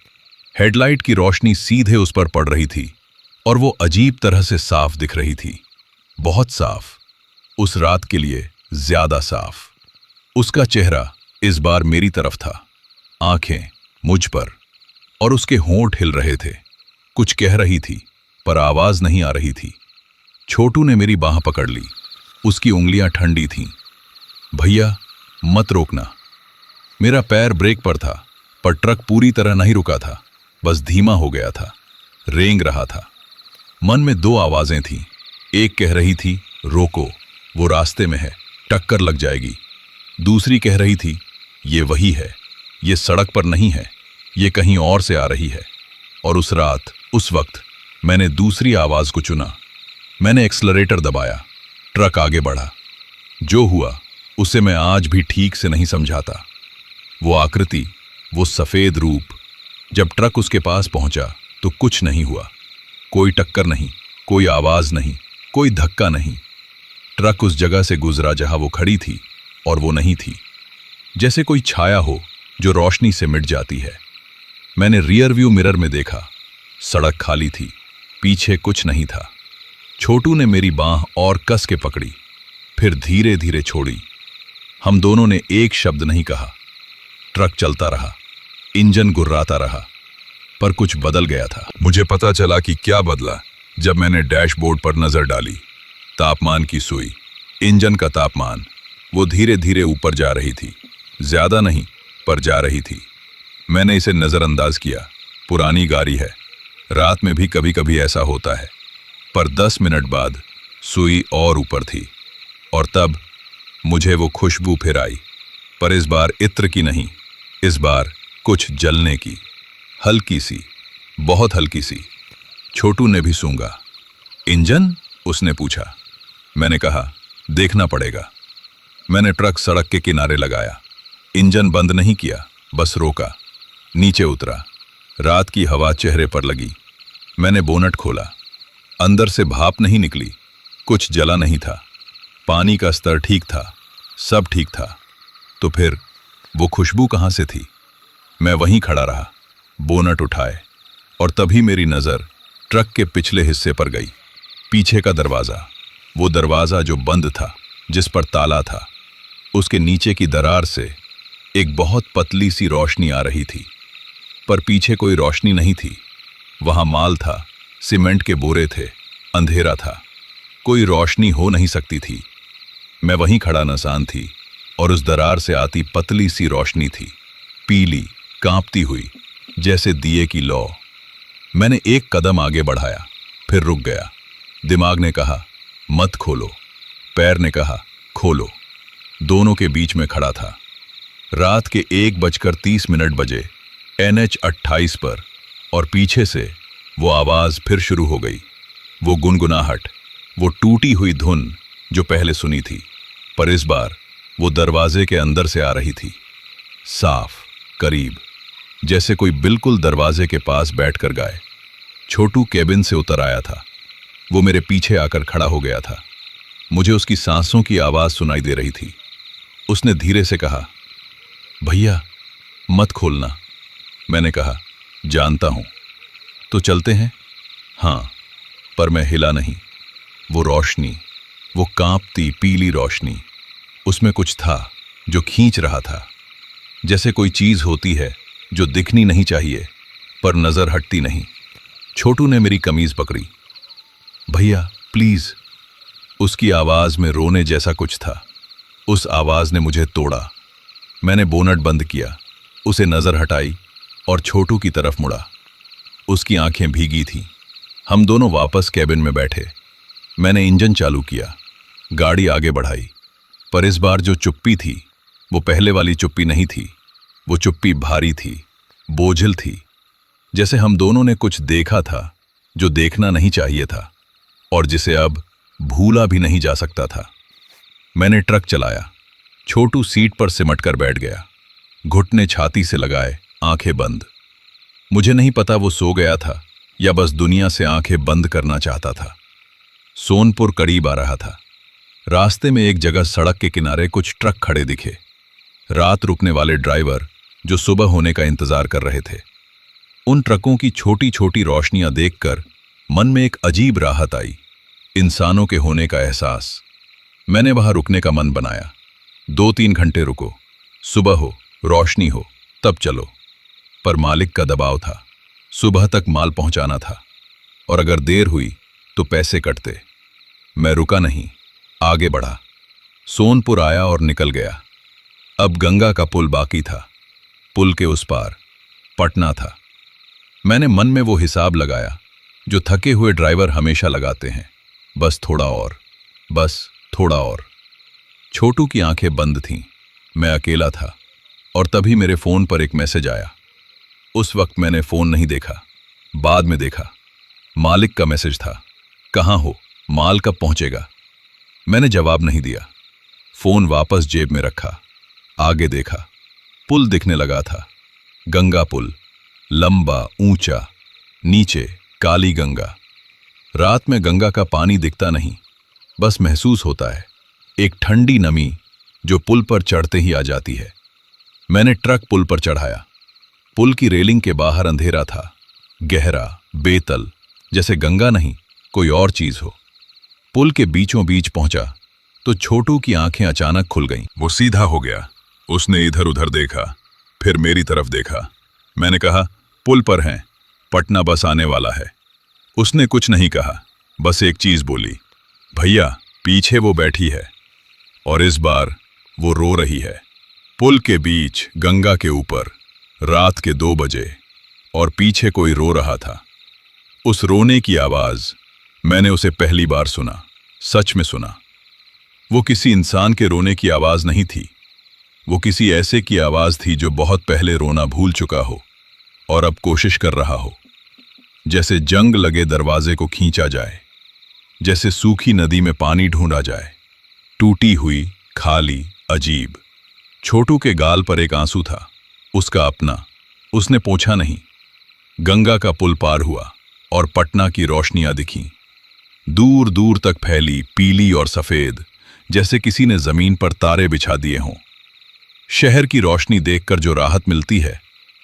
हेडलाइट की रोशनी सीधे उस पर पड़ रही थी और वो अजीब तरह से साफ दिख रही थी, बहुत साफ, उस रात के लिए ज्यादा साफ। उसका चेहरा इस बार मेरी तरफ था, आंखें मुझ पर, और उसके होंठ हिल रहे थे। कुछ कह रही थी पर आवाज नहीं आ रही थी। छोटू ने मेरी बांह पकड़ ली, उसकी उंगलियां ठंडी थीं। भैया मत रोकना। मेरा पैर ब्रेक पर था, पर ट्रक पूरी तरह नहीं रुका था, बस धीमा हो गया था, रेंग रहा था। मन में 2 आवाजें थीं। एक कह रही थी, रोको, वो रास्ते में है, टक्कर लग जाएगी। दूसरी कह रही थी, ये वही है, ये सड़क पर नहीं है, ये कहीं और से आ रही है। और उस रात, उस वक्त मैंने दूसरी आवाज को चुना। मैंने एक्सलरेटर दबाया, ट्रक आगे बढ़ा। जो हुआ उसे मैं आज भी ठीक से नहीं समझाता। वो आकृति, वो सफेद रूप, जब ट्रक उसके पास पहुंचा तो कुछ नहीं हुआ। कोई टक्कर नहीं, कोई आवाज नहीं, कोई धक्का नहीं। ट्रक उस जगह से गुजरा जहां वो खड़ी थी, और वो नहीं थी। जैसे कोई छाया हो जो रोशनी से मिट जाती है। मैंने रियर व्यू मिरर में देखा, सड़क खाली थी, पीछे कुछ नहीं था। छोटू ने मेरी बांह और कस के पकड़ी, फिर धीरे धीरे छोड़ी। हम दोनों ने एक शब्द नहीं कहा। ट्रक चलता रहा, इंजन गुर्राता रहा, पर कुछ बदल गया था। मुझे पता चला कि क्या बदला जब मैंने डैशबोर्ड पर नजर डाली। तापमान की सुई, इंजन का तापमान, वो धीरे धीरे ऊपर जा रही थी। ज्यादा नहीं, पर जा रही थी। मैंने इसे नजरअंदाज किया, पुरानी गाड़ी है, रात में भी कभी कभी ऐसा होता है। पर 10 मिनट बाद सुई और ऊपर थी, और तब मुझे वो खुशबू फिर आई, पर इस बार इत्र की नहीं, इस बार कुछ जलने की, हल्की सी, बहुत हल्की सी। छोटू ने भी सूंघा। इंजन? उसने पूछा। मैंने कहा, देखना पड़ेगा। मैंने ट्रक सड़क के किनारे लगाया। इंजन बंद नहीं किया, बस रोका। नीचे उतरा। रात की हवा चेहरे पर लगी। मैंने बोनट खोला। अंदर से भाप नहीं निकली, कुछ जला नहीं था। पानी का स्तर ठीक था, सब ठीक था। तो फिर वो खुशबू कहाँ से थी? मैं वहीं खड़ा रहा, बोनट उठाए, और तभी मेरी नज़र ट्रक के पिछले हिस्से पर गई। पीछे का दरवाज़ा, वो दरवाज़ा जो बंद था, जिस पर ताला था, उसके नीचे की दरार से एक बहुत पतली सी रोशनी आ रही थी। पर पीछे कोई रोशनी नहीं थी। वहां माल था, सीमेंट के बोरे थे, अंधेरा था, कोई रोशनी हो नहीं सकती थी। मैं वहीं खड़ा नसान थी, और उस दरार से आती पतली सी रोशनी थी, पीली, कांपती हुई, जैसे दिए की लौ। मैंने एक कदम आगे बढ़ाया, फिर रुक गया। दिमाग ने कहा, मत खोलो। पैर ने कहा, खोलो। दोनों के बीच में खड़ा था। रात के 1:30 बजे NH 28 पर, और पीछे से वो आवाज फिर शुरू हो गई। वो गुनगुनाहट, वो टूटी हुई धुन जो पहले सुनी थी, पर इस बार वो दरवाजे के अंदर से आ रही थी, साफ, करीब, जैसे कोई बिल्कुल दरवाजे के पास बैठकर गाए। छोटू केबिन से उतर आया था। वो मेरे पीछे आकर खड़ा हो गया था। मुझे उसकी सांसों की आवाज सुनाई दे रही थी। उसने धीरे से कहा, भैया मत खोलना। मैंने कहा, जानता हूं। तो चलते हैं? हाँ। पर मैं हिला नहीं। वो रोशनी, वो कांपती पीली रोशनी, उसमें कुछ था जो खींच रहा था। जैसे कोई चीज होती है जो दिखनी नहीं चाहिए, पर नजर हटती नहीं। छोटू ने मेरी कमीज पकड़ी। भैया प्लीज। उसकी आवाज में रोने जैसा कुछ था। उस आवाज ने मुझे तोड़ा। मैंने बोनट बंद किया, उसे नजर हटाई और छोटू की तरफ मुड़ा। उसकी आंखें भीगी थीं। हम दोनों वापस कैबिन में बैठे। मैंने इंजन चालू किया, गाड़ी आगे बढ़ाई। पर इस बार जो चुप्पी थी, वो पहले वाली चुप्पी नहीं थी। वो चुप्पी भारी थी, बोझिल थी, जैसे हम दोनों ने कुछ देखा था जो देखना नहीं चाहिए था, और जिसे अब भूला भी नहीं जा सकता था। मैंने ट्रक चलाया। छोटू सीट पर सिमट कर बैठ गया, घुटने छाती से लगाए, आंखें बंद। मुझे नहीं पता वो सो गया था या बस दुनिया से आंखें बंद करना चाहता था। सोनपुर करीब आ रहा था। रास्ते में एक जगह सड़क के किनारे कुछ ट्रक खड़े दिखे। रात रुकने वाले ड्राइवर जो सुबह होने का इंतजार कर रहे थे। उन ट्रकों की छोटी छोटी रोशनियां देखकर मन में एक अजीब राहत आई, इंसानों के होने का एहसास। मैंने वहां रुकने का मन बनाया। 2-3 घंटे रुको, सुबह हो, रोशनी हो, तब चलो। पर मालिक का दबाव था, सुबह तक माल पहुंचाना था, और अगर देर हुई तो पैसे कटते। मैं रुका नहीं, आगे बढ़ा। सोनपुर आया और निकल गया। अब गंगा का पुल बाकी था। पुल के उस पार पटना था। मैंने मन में वो हिसाब लगाया जो थके हुए ड्राइवर हमेशा लगाते हैं, बस थोड़ा और, बस थोड़ा और। छोटू की आंखें बंद थीं। मैं अकेला था, और तभी मेरे फोन पर एक मैसेज आया। उस वक्त मैंने फोन नहीं देखा, बाद में देखा। मालिक का मैसेज था, कहाँ हो, माल कब पहुंचेगा। मैंने जवाब नहीं दिया, फोन वापस जेब में रखा। आगे देखा, पुल दिखने लगा था। गंगा पुल, लंबा, ऊंचा, नीचे काली गंगा। रात में गंगा का पानी दिखता नहीं, बस महसूस होता है, एक ठंडी नमी जो पुल पर चढ़ते ही आ जाती है। मैंने ट्रक पुल पर चढ़ाया। पुल की रेलिंग के बाहर अंधेरा था, गहरा, बेतल, जैसे गंगा नहीं कोई और चीज हो। पुल के बीचों बीच पहुंचा तो छोटू की आंखें अचानक खुल गईं। वो सीधा हो गया। उसने इधर उधर देखा, फिर मेरी तरफ देखा। मैंने कहा, पुल पर हैं, पटना बस आने वाला है। उसने कुछ नहीं कहा, बस एक चीज बोली, भैया पीछे वो बैठी है। और इस बार वो रो रही है। पुल के बीच, गंगा के ऊपर, रात के 2 बजे, और पीछे कोई रो रहा था। उस रोने की आवाज मैंने उसे पहली बार सुना, सच में सुना। वो किसी इंसान के रोने की आवाज नहीं थी, वो किसी ऐसे की आवाज थी जो बहुत पहले रोना भूल चुका हो और अब कोशिश कर रहा हो, जैसे जंग लगे दरवाजे को खींचा जाए। जैसे सूखी नदी में पानी ढूंढा जाए। टूटी हुई, खाली, अजीब। छोटू के गाल पर एक आंसू था, उसका अपना। उसने पोंछा नहीं। गंगा का पुल पार हुआ और पटना की रोशनियां दिखीं, दूर दूर तक फैली, पीली और सफेद, जैसे किसी ने जमीन पर तारे बिछा दिए हों। शहर की रोशनी देखकर जो राहत मिलती है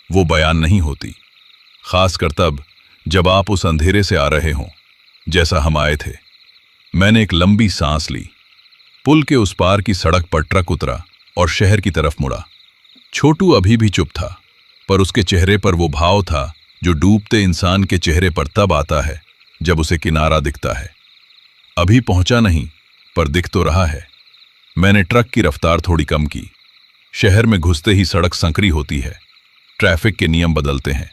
वो बयान नहीं होती, खासकर तब जब आप उस अंधेरे से आ रहे हों जैसा हम आए थे। मैंने एक लंबी सांस ली। पुल के उस पार की सड़क पर ट्रक उतरा और शहर की तरफ मुड़ा। छोटू अभी भी चुप था, पर उसके चेहरे पर वो भाव था जो डूबते इंसान के चेहरे पर तब आता है जब उसे किनारा दिखता है। अभी पहुंचा नहीं, पर दिख तो रहा है। मैंने ट्रक की रफ्तार थोड़ी कम की। शहर में घुसते ही सड़क संकरी होती है, ट्रैफिक के नियम बदलते हैं,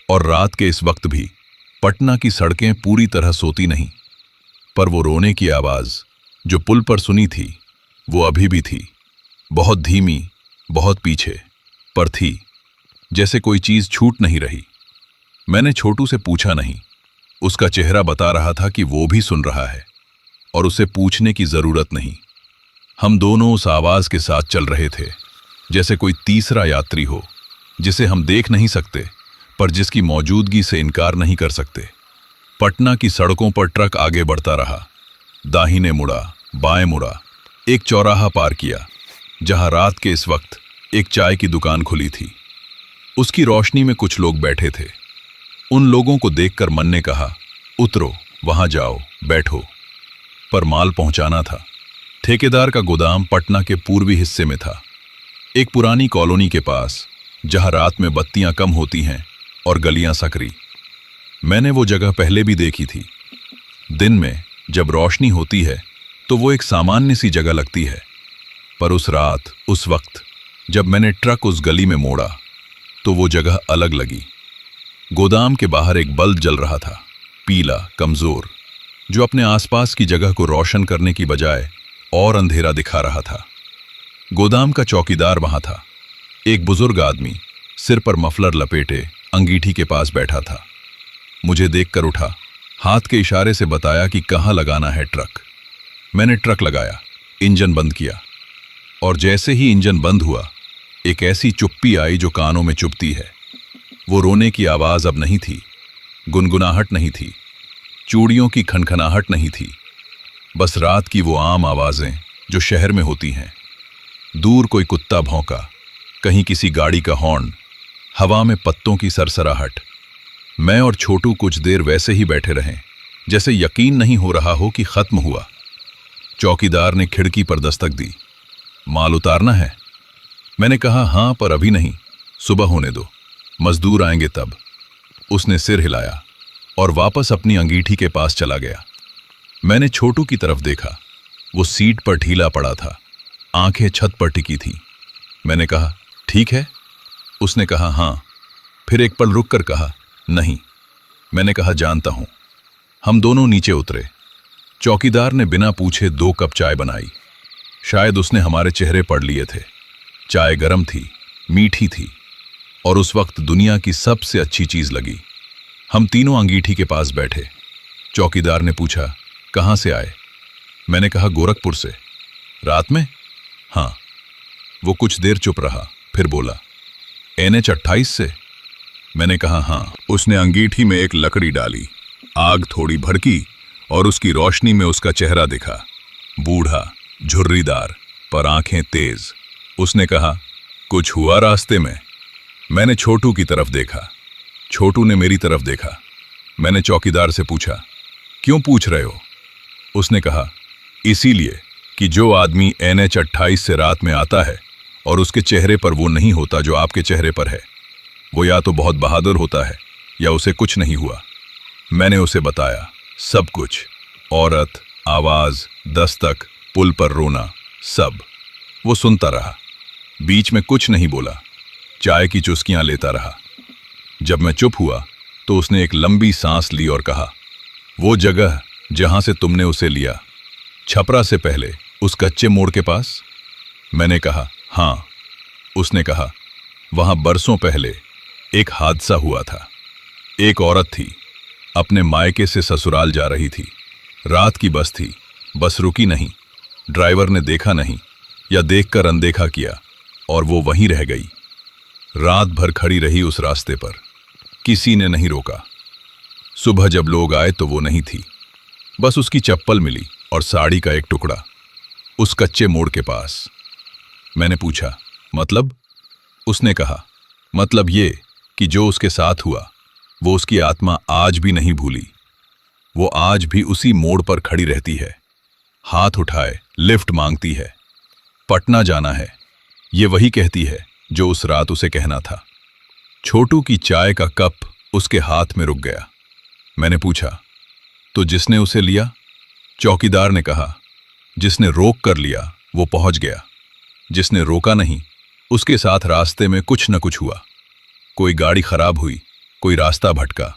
और रात के इस वक्त भी पटना की सड़कें पूरी तरह सोती नहीं। पर वो रोने की आवाज जो पुल पर सुनी थी वो अभी भी थी, बहुत धीमी, बहुत पीछे, पर थी, जैसे कोई चीज छूट नहीं रही। मैंने छोटू से पूछा नहीं, उसका चेहरा बता रहा था कि वो भी सुन रहा है और उसे पूछने की जरूरत नहीं। हम दोनों उस आवाज के साथ चल रहे थे, जैसे कोई तीसरा यात्री हो जिसे हम देख नहीं सकते पर जिसकी मौजूदगी से इनकार नहीं कर सकते। पटना की सड़कों पर ट्रक आगे बढ़ता रहा, दाहिने मुड़ा, बाएं मुड़ा, एक चौराहा पार किया जहां रात के इस वक्त एक चाय की दुकान खुली थी। उसकी रोशनी में कुछ लोग बैठे थे। उन लोगों को देखकर मन ने कहा, उतरो, वहां जाओ, बैठो। पर माल पहुंचाना था। ठेकेदार का गोदाम पटना के पूर्वी हिस्से में था, एक पुरानी कॉलोनी के पास, जहां रात में बत्तियां कम होती हैं और गलियां सकरी। मैंने वो जगह पहले भी देखी थी। दिन में जब रोशनी होती है तो वो एक सामान्य सी जगह लगती है, पर उस रात, उस वक्त जब मैंने ट्रक उस गली में मोड़ा तो वो जगह अलग लगी। गोदाम के बाहर एक बल्ब जल रहा था, पीला, कमजोर, जो अपने आसपास की जगह को रोशन करने की बजाय और अंधेरा दिखा रहा था। गोदाम का चौकीदार वहां था, एक बुजुर्ग आदमी, सिर पर मफलर लपेटे, अंगीठी के पास बैठा था। मुझे देखकर उठा, हाथ के इशारे से बताया कि कहाँ लगाना है ट्रक। मैंने ट्रक लगाया, इंजन बंद किया, और जैसे ही इंजन बंद हुआ एक ऐसी चुप्पी आई जो कानों में चुभती है। वो रोने की आवाज अब नहीं थी, गुनगुनाहट नहीं थी, चूड़ियों की खनखनाहट नहीं थी, बस रात की वो आम आवाजें जो शहर में होती हैं। दूर कोई कुत्ता भौंका, कहीं किसी गाड़ी का हॉर्न, हवा में पत्तों की सरसराहट। मैं और छोटू कुछ देर वैसे ही बैठे रहे, जैसे यकीन नहीं हो रहा हो कि खत्म हुआ। चौकीदार ने खिड़की पर दस्तक दी। माल उतारना है? मैंने कहा, हाँ, पर अभी नहीं, सुबह होने दो, मजदूर आएंगे तब। उसने सिर हिलाया और वापस अपनी अंगीठी के पास चला गया। मैंने छोटू की तरफ देखा, वो सीट पर ढीला पड़ा था, आंखें छत पर टिकी थी। मैंने कहा, ठीक है? उसने कहा, हाँ। फिर एक पल रुक कर कहा, नहीं। मैंने कहा, जानता हूं। हम दोनों नीचे उतरे। चौकीदार ने बिना पूछे 2 कप चाय बनाई। शायद उसने हमारे चेहरे पढ़ लिए थे। चाय गर्म थी, मीठी थी, और उस वक्त दुनिया की सबसे अच्छी चीज लगी। हम तीनों अंगीठी के पास बैठे। चौकीदार ने पूछा, कहाँ से आए? मैंने कहा, गोरखपुर से। रात में? हाँ। वो कुछ देर चुप रहा, फिर बोला, NH 28 से? मैंने कहा, हाँ। उसने अंगीठी में एक लकड़ी डाली, आग थोड़ी भड़की और उसकी रोशनी में उसका चेहरा दिखा, बूढ़ा, झुर्रीदार, पर आंखें तेज। उसने कहा, कुछ हुआ रास्ते में? मैंने छोटू की तरफ देखा, छोटू ने मेरी तरफ देखा। मैंने चौकीदार से पूछा, क्यों पूछ रहे हो? उसने कहा, इसीलिए कि जो आदमी NH 28 से रात में आता है और उसके चेहरे पर वो नहीं होता जो आपके चेहरे पर है, वो या तो बहुत बहादुर होता है या उसे कुछ नहीं हुआ। मैंने उसे बताया, सब कुछ, औरत, आवाज, दस्तक, पुल पर रोना, सब। वो सुनता रहा, बीच में कुछ नहीं बोला, चाय की चुस्कियां लेता रहा। जब मैं चुप हुआ तो उसने एक लंबी सांस ली और कहा, वो जगह जहां से तुमने उसे लिया, छपरा से पहले, उस कच्चे मोड़ के पास? मैंने कहा, हाँ। उसने कहा, वहां बरसों पहले एक हादसा हुआ था। एक औरत थी, अपने मायके से ससुराल जा रही थी। रात की बस थी, बस रुकी नहीं, ड्राइवर ने देखा नहीं या देखकर अनदेखा किया और वो वहीं रह गई। रात भर खड़ी रही उस रास्ते पर, किसी ने नहीं रोका। सुबह जब लोग आए तो वो नहीं थी, बस उसकी चप्पल मिली और साड़ी का एक टुकड़ा उस कच्चे मोड़ के पास। मैंने पूछा, मतलब? उसने कहा, मतलब ये कि जो उसके साथ हुआ वो उसकी आत्मा आज भी नहीं भूली। वो आज भी उसी मोड़ पर खड़ी रहती है, हाथ उठाए लिफ्ट मांगती है, पटना जाना है, ये वही कहती है जो उस रात उसे कहना था। छोटू की चाय का कप उसके हाथ में रुक गया। मैंने पूछा, तो जिसने उसे लिया? चौकीदार ने कहा, जिसने रोक कर लिया वो पहुंच गया, जिसने रोका नहीं उसके साथ रास्ते में कुछ न कुछ हुआ। कोई गाड़ी खराब हुई, कोई रास्ता भटका,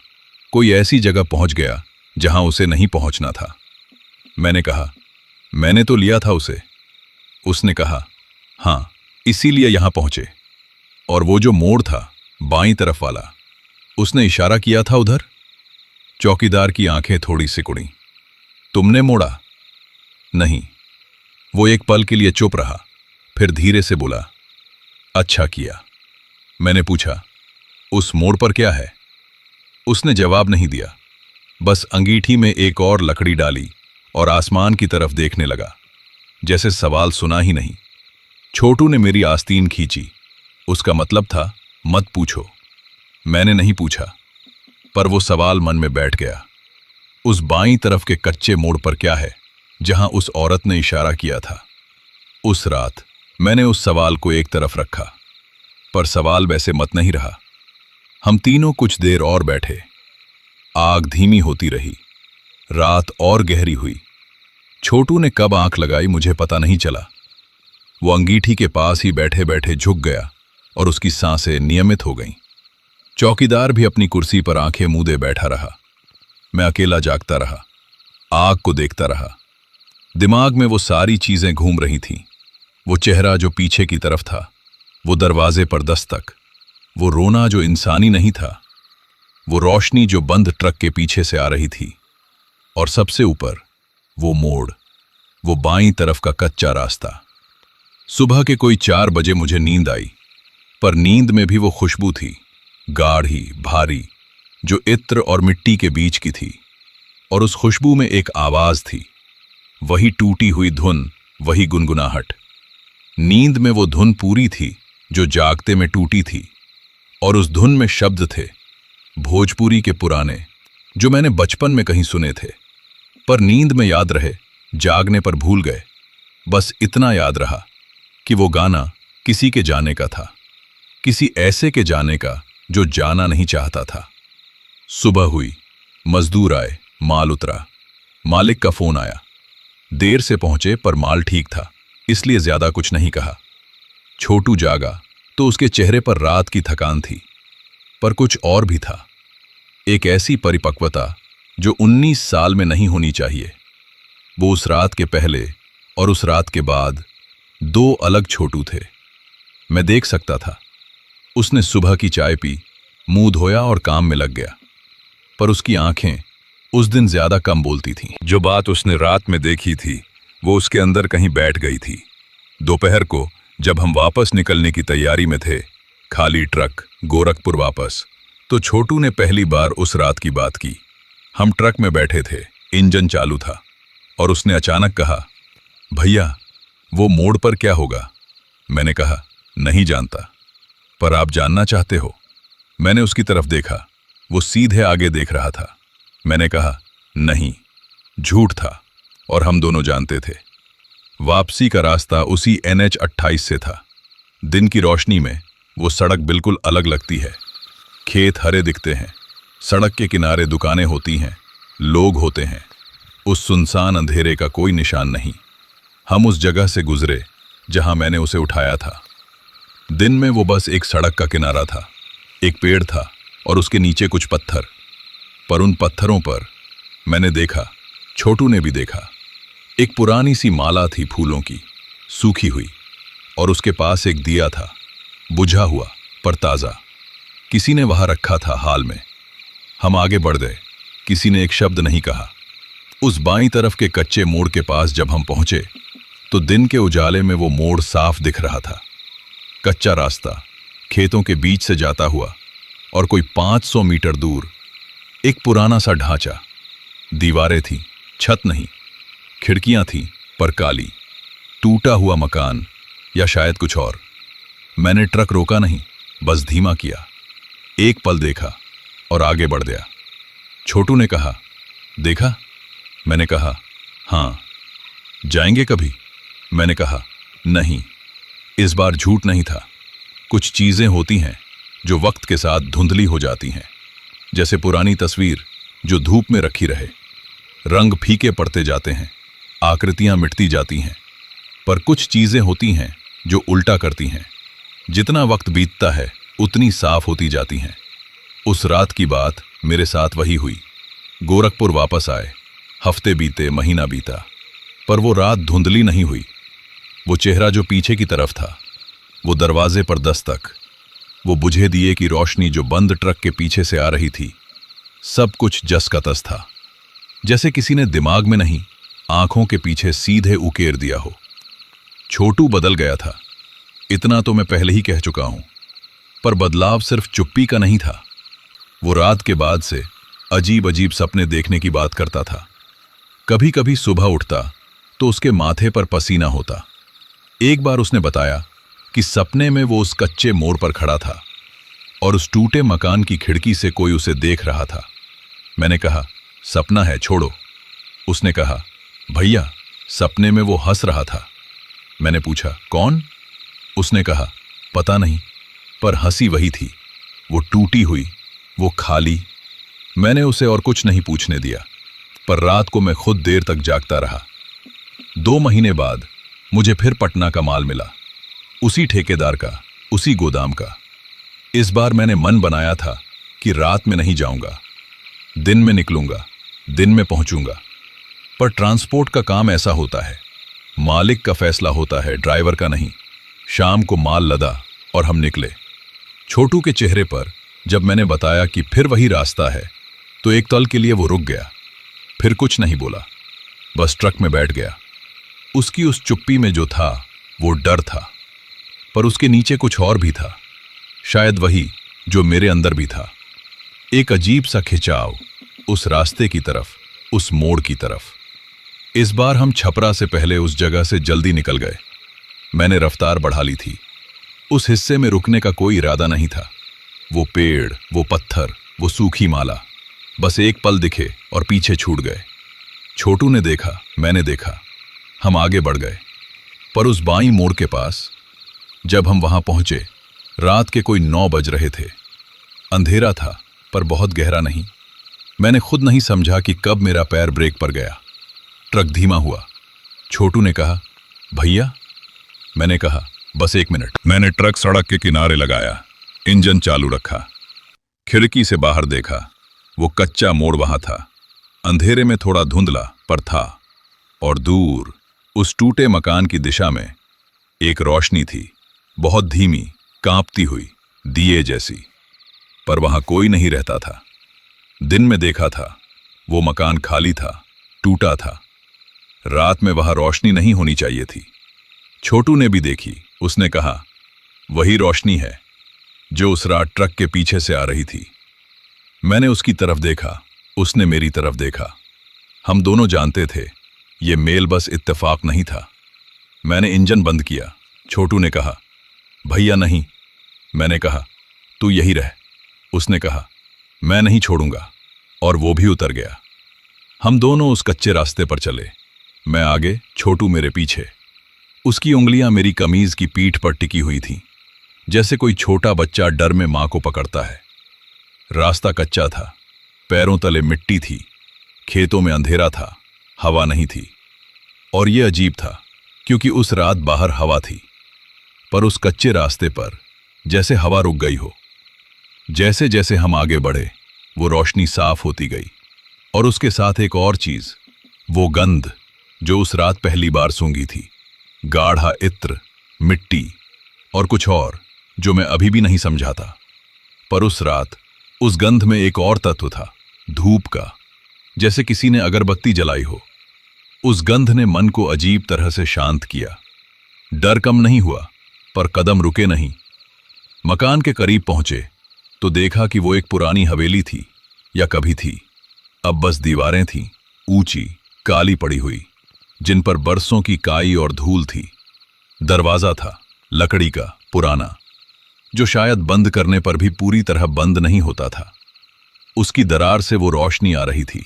कोई ऐसी जगह पहुंच गया जहां उसे नहीं पहुंचना था। मैंने कहा, मैंने तो लिया था उसे। उसने कहा, हां, इसीलिए यहां पहुंचे। और वो जो मोड़ था बाईं तरफ वाला, उसने इशारा किया था उधर। चौकीदार की आंखें थोड़ी सिकुड़ी। तुमने मोड़ा? नहीं। वो एक पल के लिए चुप रहा, फिर धीरे से बोला, अच्छा किया। मैंने पूछा, उस मोड़ पर क्या है? उसने जवाब नहीं दिया, बस अंगीठी में एक और लकड़ी डाली और आसमान की तरफ देखने लगा, जैसे सवाल सुना ही नहीं। छोटू ने मेरी आस्तीन खींची। उसका मतलब था, मत पूछो। मैंने नहीं पूछा, पर वो सवाल मन में बैठ गया। उस बाईं तरफ के कच्चे मोड़ पर क्या है जहां उस औरत ने इशारा किया था? उस रात मैंने उस सवाल को एक तरफ रखा, पर सवाल वैसे मत नहीं रहा। हम तीनों कुछ देर और बैठे। आग धीमी होती रही, रात और गहरी हुई। छोटू ने कब आंख लगाई मुझे पता नहीं चला। वो अंगीठी के पास ही बैठे बैठे झुक गया और उसकी सांसें नियमित हो गईं। चौकीदार भी अपनी कुर्सी पर आंखें मूंदे बैठा रहा। मैं अकेला जागता रहा, आग को देखता रहा। दिमाग में वो सारी चीजें घूम रही थीं। वो चेहरा जो पीछे की तरफ था, वो दरवाजे पर दस्तक, वो रोना जो इंसानी नहीं था, वो रोशनी जो बंद ट्रक के पीछे से आ रही थी, और सबसे ऊपर वो मोड़, वो बाईं तरफ का कच्चा रास्ता। सुबह के कोई 4 बजे मुझे नींद आई, पर नींद में भी वो खुशबू थी, गाढ़ी भारी, जो इत्र और मिट्टी के बीच की थी। और उस खुशबू में एक आवाज थी, वही टूटी हुई धुन, वही गुनगुनाहट। नींद में वो धुन पूरी थी जो जागते में टूटी थी, और उस धुन में शब्द थे भोजपुरी के पुराने, जो मैंने बचपन में कहीं सुने थे, पर नींद में याद रहे, जागने पर भूल गए। बस इतना याद रहा कि वो गाना किसी के जाने का था, किसी ऐसे के जाने का जो जाना नहीं चाहता था। सुबह हुई, मजदूर आए, माल उतरा, मालिक का फोन आया। देर से पहुंचे पर माल ठीक था, इसलिए ज्यादा कुछ नहीं कहा। छोटू जागा तो उसके चेहरे पर रात की थकान थी, पर कुछ और भी था, एक ऐसी परिपक्वता जो 19 साल में नहीं होनी चाहिए। वो उस रात के पहले और उस रात के बाद 2 अलग छोटू थे। मैं देख सकता था। उसने सुबह की चाय पी, मुंह धोया और काम में लग गया, पर उसकी आंखें उस दिन ज्यादा कम बोलती थीं। जो बात उसने रात में देखी थी वो उसके अंदर कहीं बैठ गई थी। दोपहर को जब हम वापस निकलने की तैयारी में थे, खाली ट्रक, गोरखपुर वापस, तो छोटू ने पहली बार उस रात की बात की। हम ट्रक में बैठे थे, इंजन चालू था, और उसने अचानक कहा, भैया वो मोड़ पर क्या होगा? मैंने कहा, नहीं जानता, पर आप जानना चाहते हो? मैंने उसकी तरफ देखा, वो सीधे आगे देख रहा था। मैंने कहा, नहीं, झूठ था, और हम दोनों जानते थे। वापसी का रास्ता उसी NH 28 से था। दिन की रोशनी में वो सड़क बिल्कुल अलग लगती है। खेत हरे दिखते हैं, सड़क के किनारे दुकानें होती हैं, लोग होते हैं। उस सुनसान अंधेरे का कोई निशान नहीं। हम उस जगह से गुजरे जहां मैंने उसे उठाया था। दिन में वो बस एक सड़क का किनारा था, एक पेड़ था और उसके नीचे कुछ पत्थर। पर उन पत्थरों पर मैंने देखा, छोटू ने भी देखा, एक पुरानी सी माला थी फूलों की, सूखी हुई, और उसके पास एक दिया था, बुझा हुआ पर ताजा। किसी ने वहां रखा था हाल में। हम आगे बढ़ गए, किसी ने एक शब्द नहीं कहा। उस बाईं तरफ के कच्चे मोड़ के पास जब हम पहुंचे तो दिन के उजाले में वो मोड़ साफ दिख रहा था। कच्चा रास्ता खेतों के बीच से जाता हुआ और कोई 500 मीटर दूर एक पुराना सा ढांचा। दीवारें थीं, छत नहीं, खिड़कियां थीं पर काली। टूटा हुआ मकान या शायद कुछ और। मैंने ट्रक रोका नहीं, बस धीमा किया। एक पल देखा और आगे बढ़ गया। छोटू ने कहा, देखा? मैंने कहा, हाँ। जाएंगे कभी? मैंने कहा, नहीं। इस बार झूठ नहीं था। कुछ चीजें होती हैं जो वक्त के साथ धुंधली हो जाती हैं, जैसे पुरानी तस्वीर जो धूप में रखी रहे। रंग फीके पड़ते जाते हैं, आकृतियां मिटती जाती हैं, पर कुछ चीजें होती हैं जो उल्टा करती हैं। जितना वक्त बीतता है उतनी साफ होती जाती हैं। उस रात की बात मेरे साथ वही हुई। गोरखपुर वापस आए, हफ्ते बीते, महीना बीता, पर वो रात धुंधली नहीं हुई। वो चेहरा जो पीछे की तरफ था, वो दरवाजे पर दस्तक, वो बुझे दिए की रोशनी जो बंद ट्रक के पीछे से आ रही थी, सब कुछ जस का तस था। जैसे किसी ने दिमाग में नहीं, आंखों के पीछे सीधे उकेर दिया हो। छोटू बदल गया था, इतना तो मैं पहले ही कह चुका हूं, पर बदलाव सिर्फ चुप्पी का नहीं था। वो रात के बाद से अजीब अजीब सपने देखने की बात करता था। कभी कभी सुबह उठता तो उसके माथे पर पसीना होता। एक बार उसने बताया कि सपने में वो उस कच्चे मोड़ पर खड़ा था और उस टूटे मकान की खिड़की से कोई उसे देख रहा था। मैंने कहा, सपना है, छोड़ो। उसने कहा, भैया, सपने में वो हंस रहा था। मैंने पूछा, कौन? उसने कहा, पता नहीं, पर हंसी वही थी, वो टूटी हुई, वो खाली। मैंने उसे और कुछ नहीं पूछने दिया, पर रात को मैं खुद देर तक जागता रहा। 2 महीने बाद मुझे फिर पटना का माल मिला, उसी ठेकेदार का, उसी गोदाम का। इस बार मैंने मन बनाया था कि रात में नहीं जाऊंगा, दिन में निकलूंगा, दिन में पहुंचूंगा। पर ट्रांसपोर्ट का काम ऐसा होता है, मालिक का फैसला होता है, ड्राइवर का नहीं। शाम को माल लदा और हम निकले। छोटू के चेहरे पर जब मैंने बताया कि फिर वही रास्ता है, तो एक पल के लिए वो रुक गया, फिर कुछ नहीं बोला, बस ट्रक में बैठ गया। उसकी उस चुप्पी में जो था वो डर था, पर उसके नीचे कुछ और भी था, शायद वही जो मेरे अंदर भी था। एक अजीब सा खिंचाव उस रास्ते की तरफ, उस मोड़ की तरफ। इस बार हम छपरा से पहले उस जगह से जल्दी निकल गए। मैंने रफ्तार बढ़ा ली थी। उस हिस्से में रुकने का कोई इरादा नहीं था। वो पेड़, वो पत्थर, वो सूखी माला, बस एक पल दिखे और पीछे छूट गए। छोटू ने देखा, मैंने देखा, हम आगे बढ़ गए। पर उस बाईं मोड़ के पास जब हम वहां पहुंचे, रात के कोई 9 बज रहे थे। अंधेरा था पर बहुत गहरा नहीं। मैंने खुद नहीं समझा कि कब मेरा पैर ब्रेक पर गया। ट्रक धीमा हुआ। छोटू ने कहा, भैया। मैंने कहा, बस 1 मिनट। मैंने ट्रक सड़क के किनारे लगाया, इंजन चालू रखा, खिड़की से बाहर देखा। वो कच्चा मोड़ वहां था, अंधेरे में थोड़ा धुंधला पर था। और दूर उस टूटे मकान की दिशा में एक रोशनी थी, बहुत धीमी, कांपती हुई, दिए जैसी। पर वहां कोई नहीं रहता था। दिन में देखा था, वो मकान खाली था, टूटा था। रात में वहां रोशनी नहीं होनी चाहिए थी। छोटू ने भी देखी। उसने कहा, वही रोशनी है जो उस रात ट्रक के पीछे से आ रही थी। मैंने उसकी तरफ देखा, उसने मेरी तरफ देखा। हम दोनों जानते थे ये मेल बस इत्तेफाक नहीं था। मैंने इंजन बंद किया। छोटू ने कहा, भैया नहीं। मैंने कहा, तू यही रह। उसने कहा, मैं नहीं छोड़ूंगा। और वो भी उतर गया। हम दोनों उस कच्चे रास्ते पर चले, मैं आगे, छोटू मेरे पीछे। उसकी उंगलियां मेरी कमीज की पीठ पर टिकी हुई थीं, जैसे कोई छोटा बच्चा डर में मां को पकड़ता है। रास्ता कच्चा था, पैरों तले मिट्टी थी, खेतों में अंधेरा था, हवा नहीं थी। और यह अजीब था क्योंकि उस रात बाहर हवा थी, पर उस कच्चे रास्ते पर जैसे हवा रुक गई हो। जैसे जैसे हम आगे बढ़े, वो रोशनी साफ होती गई। और उसके साथ एक और चीज, वो गंध जो उस रात पहली बार सूंघी थी। गाढ़ा इत्र, मिट्टी और कुछ और जो मैं अभी भी नहीं समझा था। पर उस रात उस गंध में एक और तत्व था, धूप का। जैसे किसी ने अगरबत्ती जलाई हो। उस गंध ने मन को अजीब तरह से शांत किया। डर कम नहीं हुआ, पर कदम रुके नहीं। मकान के करीब पहुंचे तो देखा कि वो एक पुरानी हवेली थी, या कभी थी। अब बस दीवारें थीं, ऊंची, काली पड़ी हुई, जिन पर बरसों की काई और धूल थी। दरवाजा था लकड़ी का, पुराना, जो शायद बंद करने पर भी पूरी तरह बंद नहीं होता था। उसकी दरार से वो रोशनी आ रही थी।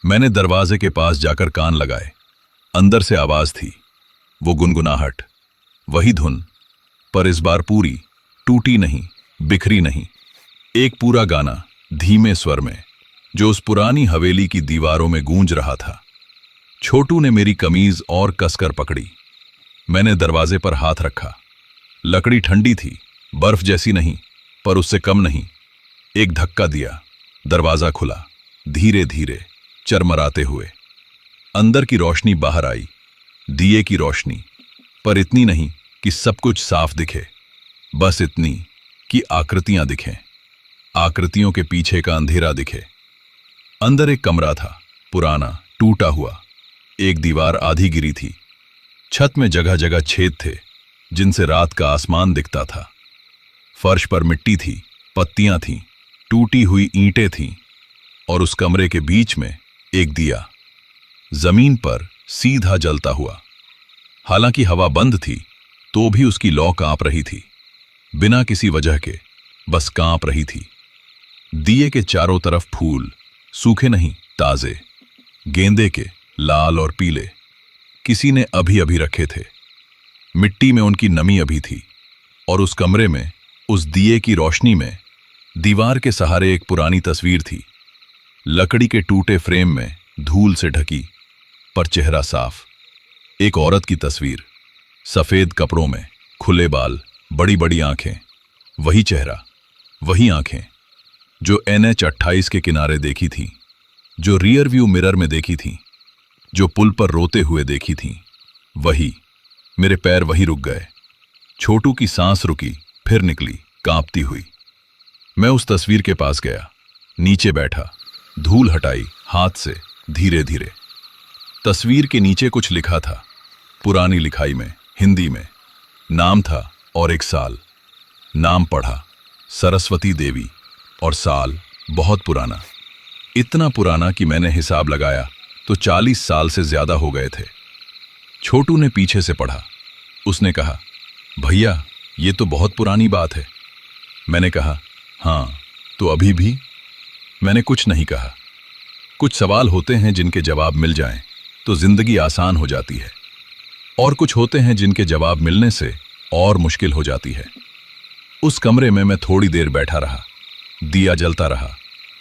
मैंने दरवाजे के पास जाकर कान लगाए। अंदर से आवाज थी, वो गुनगुनाहट, वही धुन, पर इस बार पूरी, टूटी नहीं, बिखरी नहीं। एक पूरा गाना, धीमे स्वर में, जो उस पुरानी हवेली की दीवारों में गूंज रहा था। छोटू ने मेरी कमीज और कसकर पकड़ी। मैंने दरवाजे पर हाथ रखा। लकड़ी ठंडी थी, बर्फ जैसी नहीं, पर उससे कम नहीं। एक धक्का दिया, दरवाजा खुला, धीरे धीरे, चरमराते हुए। अंदर की रोशनी बाहर आई, दिए की रोशनी, पर इतनी नहीं कि सब कुछ साफ दिखे, बस इतनी कि आकृतियां दिखें, आकृतियों के पीछे का अंधेरा दिखे। अंदर एक कमरा था, पुराना, टूटा हुआ। एक दीवार आधी गिरी थी। छत में जगह जगह छेद थे, जिनसे रात का आसमान दिखता था। फर्श पर मिट्टी थी, पत्तियां थीं, टूटी हुई ईंटें थीं, और उस कमरे के बीच में एक दिया, जमीन पर सीधा जलता हुआ। हालांकि हवा बंद थी, तो भी उसकी लौ कांप रही थी, बिना किसी वजह के, बस कांप रही थी। दिए के चारों तरफ फूल, सूखे नहीं, ताजे, गेंदे के, लाल और पीले, किसी ने अभी अभी रखे थे। मिट्टी में उनकी नमी अभी थी, और उस कमरे में, उस दिए की रोशनी में, दीवार के सहारे एक पुरानी तस्वीर थी। लकड़ी के टूटे फ्रेम में, धूल से ढकी, पर चेहरा साफ। एक औरत की तस्वीर, सफेद कपड़ों में, खुले बाल, बड़ी बड़ी आंखें। वही चेहरा, वही आंखें जो NH-28 के किनारे देखी थी, जो रियर व्यू मिरर में देखी थी, जो पुल पर रोते हुए देखी थी। वही। मेरे पैर वहीं रुक गए। छोटू की सांस रुकी, फिर निकली, कांपती हुई। मैं उस तस्वीर के पास गया, नीचे बैठा, धूल हटाई हाथ से, धीरे धीरे। तस्वीर के नीचे कुछ लिखा था, पुरानी लिखाई में, हिंदी में। नाम था और एक साल। नाम पढ़ा, सरस्वती देवी, और साल बहुत पुराना, इतना पुराना कि मैंने हिसाब लगाया तो 40 साल से ज्यादा हो गए थे। छोटू ने पीछे से पढ़ा। उसने कहा, भैया ये तो बहुत पुरानी बात है। मैंने कहा, हाँ, तो अभी भी? मैंने कुछ नहीं कहा। कुछ सवाल होते हैं जिनके जवाब मिल जाएं तो जिंदगी आसान हो जाती है, और कुछ होते हैं जिनके जवाब मिलने से और मुश्किल हो जाती है। उस कमरे में मैं थोड़ी देर बैठा रहा। दिया जलता रहा,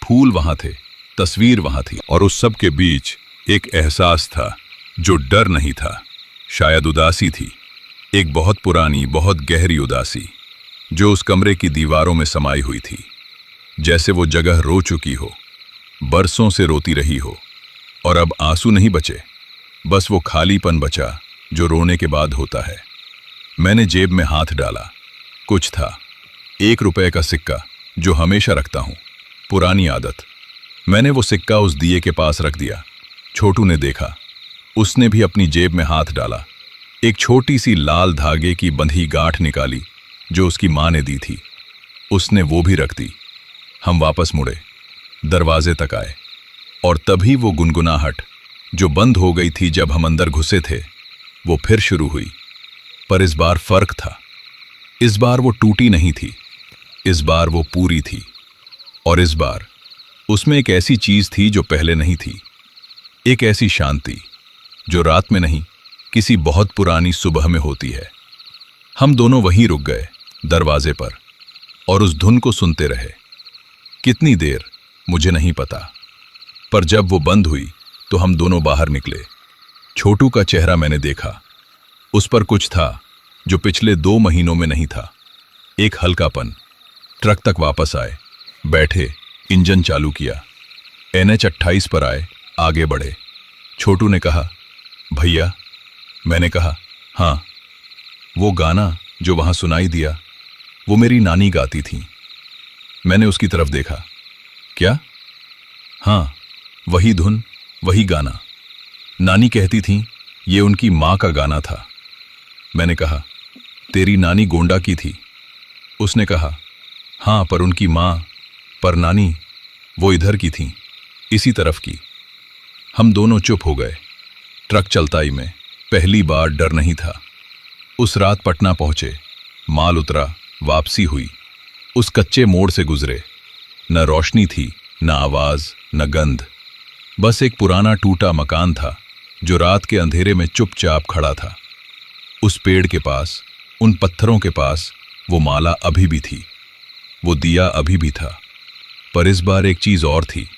फूल वहां थे, तस्वीर वहां थी, और उस सब के बीच एक एहसास था जो डर नहीं था, शायद उदासी थी। एक बहुत पुरानी, बहुत गहरी उदासी, जो उस कमरे की दीवारों में समाई हुई थी। जैसे वो जगह रो चुकी हो, बरसों से रोती रही हो, और अब आंसू नहीं बचे, बस वो खालीपन बचा जो रोने के बाद होता है। मैंने जेब में हाथ डाला। कुछ था, 1 रुपए का सिक्का, जो हमेशा रखता हूं, पुरानी आदत। मैंने वो सिक्का उस दिए के पास रख दिया। छोटू ने देखा, उसने भी अपनी जेब में हाथ डाला। एक छोटी सी लाल धागे की बंधी गांठ निकाली, जो उसकी मां ने दी थी। उसने वो भी रख दी। हम वापस मुड़े, दरवाजे तक आए, और तभी वो गुनगुनाहट, जो बंद हो गई थी जब हम अंदर घुसे थे, वो फिर शुरू हुई। पर इस बार फर्क था। इस बार वो टूटी नहीं थी, इस बार वो पूरी थी, और इस बार उसमें एक ऐसी चीज थी जो पहले नहीं थी। एक ऐसी शांति जो रात में नहीं, किसी बहुत पुरानी सुबह में होती है। हम दोनों वहीं रुक गए, दरवाजे पर, और उस धुन को सुनते रहे। कितनी देर मुझे नहीं पता, पर जब वो बंद हुई तो हम दोनों बाहर निकले। छोटू का चेहरा मैंने देखा। उस पर कुछ था जो पिछले 2 महीनों में नहीं था। एक हल्कापन। ट्रक तक वापस आए, बैठे, इंजन चालू किया, NH-28 पर आए, आगे बढ़े। छोटू ने कहा, भैया। मैंने कहा, हाँ। वो गाना जो वहां सुनाई दिया, वो मेरी नानी गाती थी। मैंने उसकी तरफ देखा। क्या? हाँ, वही धुन, वही गाना। नानी कहती थी ये उनकी माँ का गाना था। मैंने कहा, तेरी नानी गोंडा की थी। उसने कहा, हाँ पर उनकी माँ, पर नानी वो इधर की थी, इसी तरफ की। हम दोनों चुप हो गए। ट्रक चलताई में पहली बार डर नहीं था। उस रात पटना पहुंचे, माल उतरा, वापसी हुई। उस कच्चे मोड़ से गुजरे। न रोशनी थी, न आवाज, न गंध। बस एक पुराना टूटा मकान था जो रात के अंधेरे में चुपचाप खड़ा था। उस पेड़ के पास, उन पत्थरों के पास वो माला अभी भी थी, वो दिया अभी भी था। पर इस बार एक चीज और थी।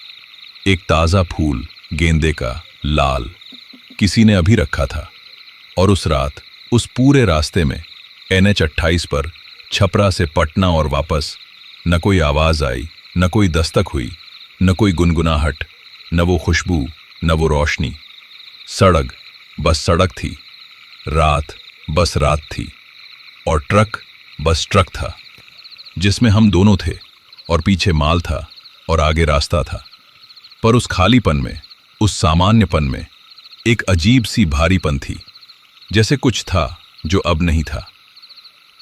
एक ताजा फूल, गेंदे का, लाल, किसी ने अभी रखा था। और उस रात, उस पूरे रास्ते में, NH 28 पर छपरा से पटना और वापस, न कोई आवाज आई, न कोई दस्तक हुई, न कोई गुनगुनाहट, न वो खुशबू, न वो रोशनी। सड़क बस सड़क थी, रात बस रात थी, और ट्रक बस ट्रक था, जिसमें हम दोनों थे, और पीछे माल था और आगे रास्ता था। पर उस खालीपन में, उस सामान्यपन में एक अजीब सी भारीपन थी, जैसे कुछ था जो अब नहीं था।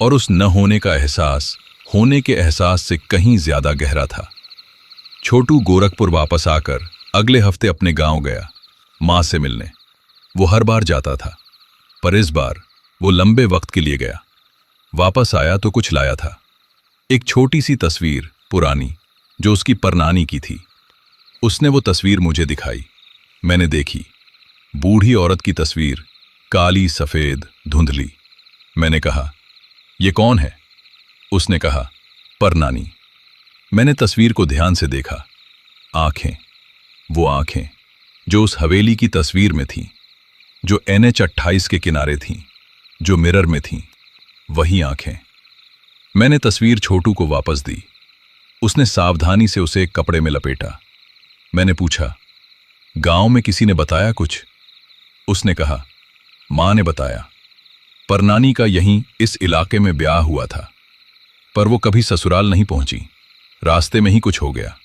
और उस न होने का एहसास होने के एहसास से कहीं ज्यादा गहरा था। छोटू गोरखपुर वापस आकर अगले हफ्ते अपने गांव गया, मां से मिलने। वो हर बार जाता था, पर इस बार वो लंबे वक्त के लिए गया। वापस आया तो कुछ लाया था। एक छोटी सी तस्वीर, पुरानी, जो उसकी परनानी की थी। उसने वो तस्वीर मुझे दिखाई। मैंने देखी। बूढ़ी औरत की तस्वीर, काली, सफेद, धुंधली। मैंने कहा, ये कौन है? उसने कहा, परनानी। मैंने तस्वीर को ध्यान से देखा। आंखें, वो आंखें जो उस हवेली की तस्वीर में थीं, जो NH 28 के किनारे थीं, जो मिरर में थीं, वही आंखें। मैंने तस्वीर छोटू को वापस दी। उसने सावधानी से उसे एक कपड़े में लपेटा। मैंने पूछा, गांव में किसी ने बताया कुछ? उसने कहा, मां ने बताया। परनानी का यहीं इस इलाके में ब्याह हुआ था, पर वो कभी ससुराल नहीं पहुंची। रास्ते में ही कुछ हो गया।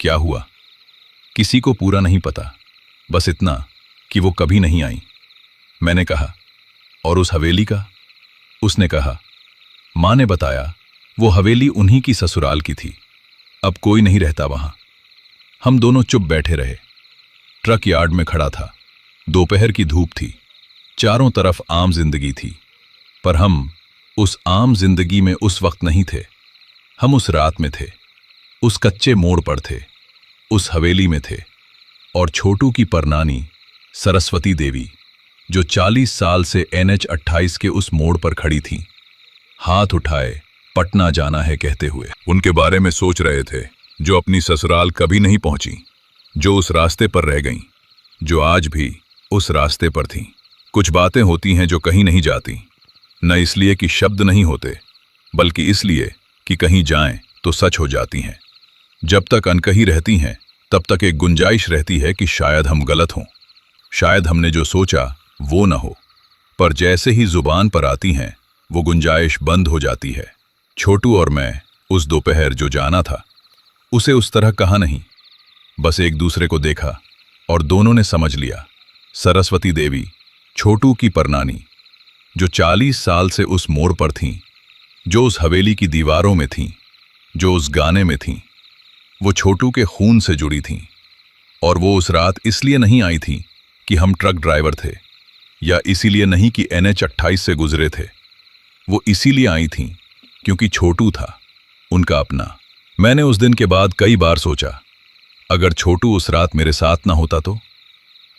क्या हुआ किसी को पूरा नहीं पता, बस इतना कि वो कभी नहीं आई। मैंने कहा, और उस हवेली का? उसने कहा, मां ने बताया वो हवेली उन्हीं की ससुराल की थी, अब कोई नहीं रहता वहां। हम दोनों चुप बैठे रहे। ट्रक यार्ड में खड़ा था। दोपहर की धूप थी। चारों तरफ आम जिंदगी थी, पर हम उस आम जिंदगी में उस वक्त नहीं थे। हम उस रात में थे, उस कच्चे मोड़ पर थे, उस हवेली में थे। और छोटू की परनानी, सरस्वती देवी, जो 40 साल से NH 28 के उस मोड़ पर खड़ी थी, हाथ उठाए पटना जाना है कहते हुए उनके बारे में सोच रहे थे, जो अपनी ससुराल कभी नहीं पहुंची, जो उस रास्ते पर रह गईं, जो आज भी उस रास्ते पर थीं। कुछ बातें होती हैं जो कहीं नहीं जाती, न इसलिए कि शब्द नहीं होते, बल्कि इसलिए कि कहीं जाएं तो सच हो जाती हैं। जब तक अनकही रहती हैं, तब तक एक गुंजाइश रहती है कि शायद हम गलत हों, शायद हमने जो सोचा वो न हो। पर जैसे ही जुबान पर आती हैं, वो गुंजाइश बंद हो जाती है। छोटू और मैं उस दोपहर जो जाना था, उसे उस तरह कहा नहीं, बस एक दूसरे को देखा और दोनों ने समझ लिया। सरस्वती देवी, छोटू की परनानी, जो 40 साल से उस मोड़ पर थीं, जो उस हवेली की दीवारों में थीं, जो उस गाने में थीं, वो छोटू के खून से जुड़ी थीं। और वो उस रात इसलिए नहीं आई थीं कि हम ट्रक ड्राइवर थे, या इसीलिए नहीं कि NH 28 से गुजरे थे। वो इसीलिए आई थीं क्योंकि छोटू था उनका अपना। मैंने उस दिन के बाद कई बार सोचा, अगर छोटू उस रात मेरे साथ ना होता तो?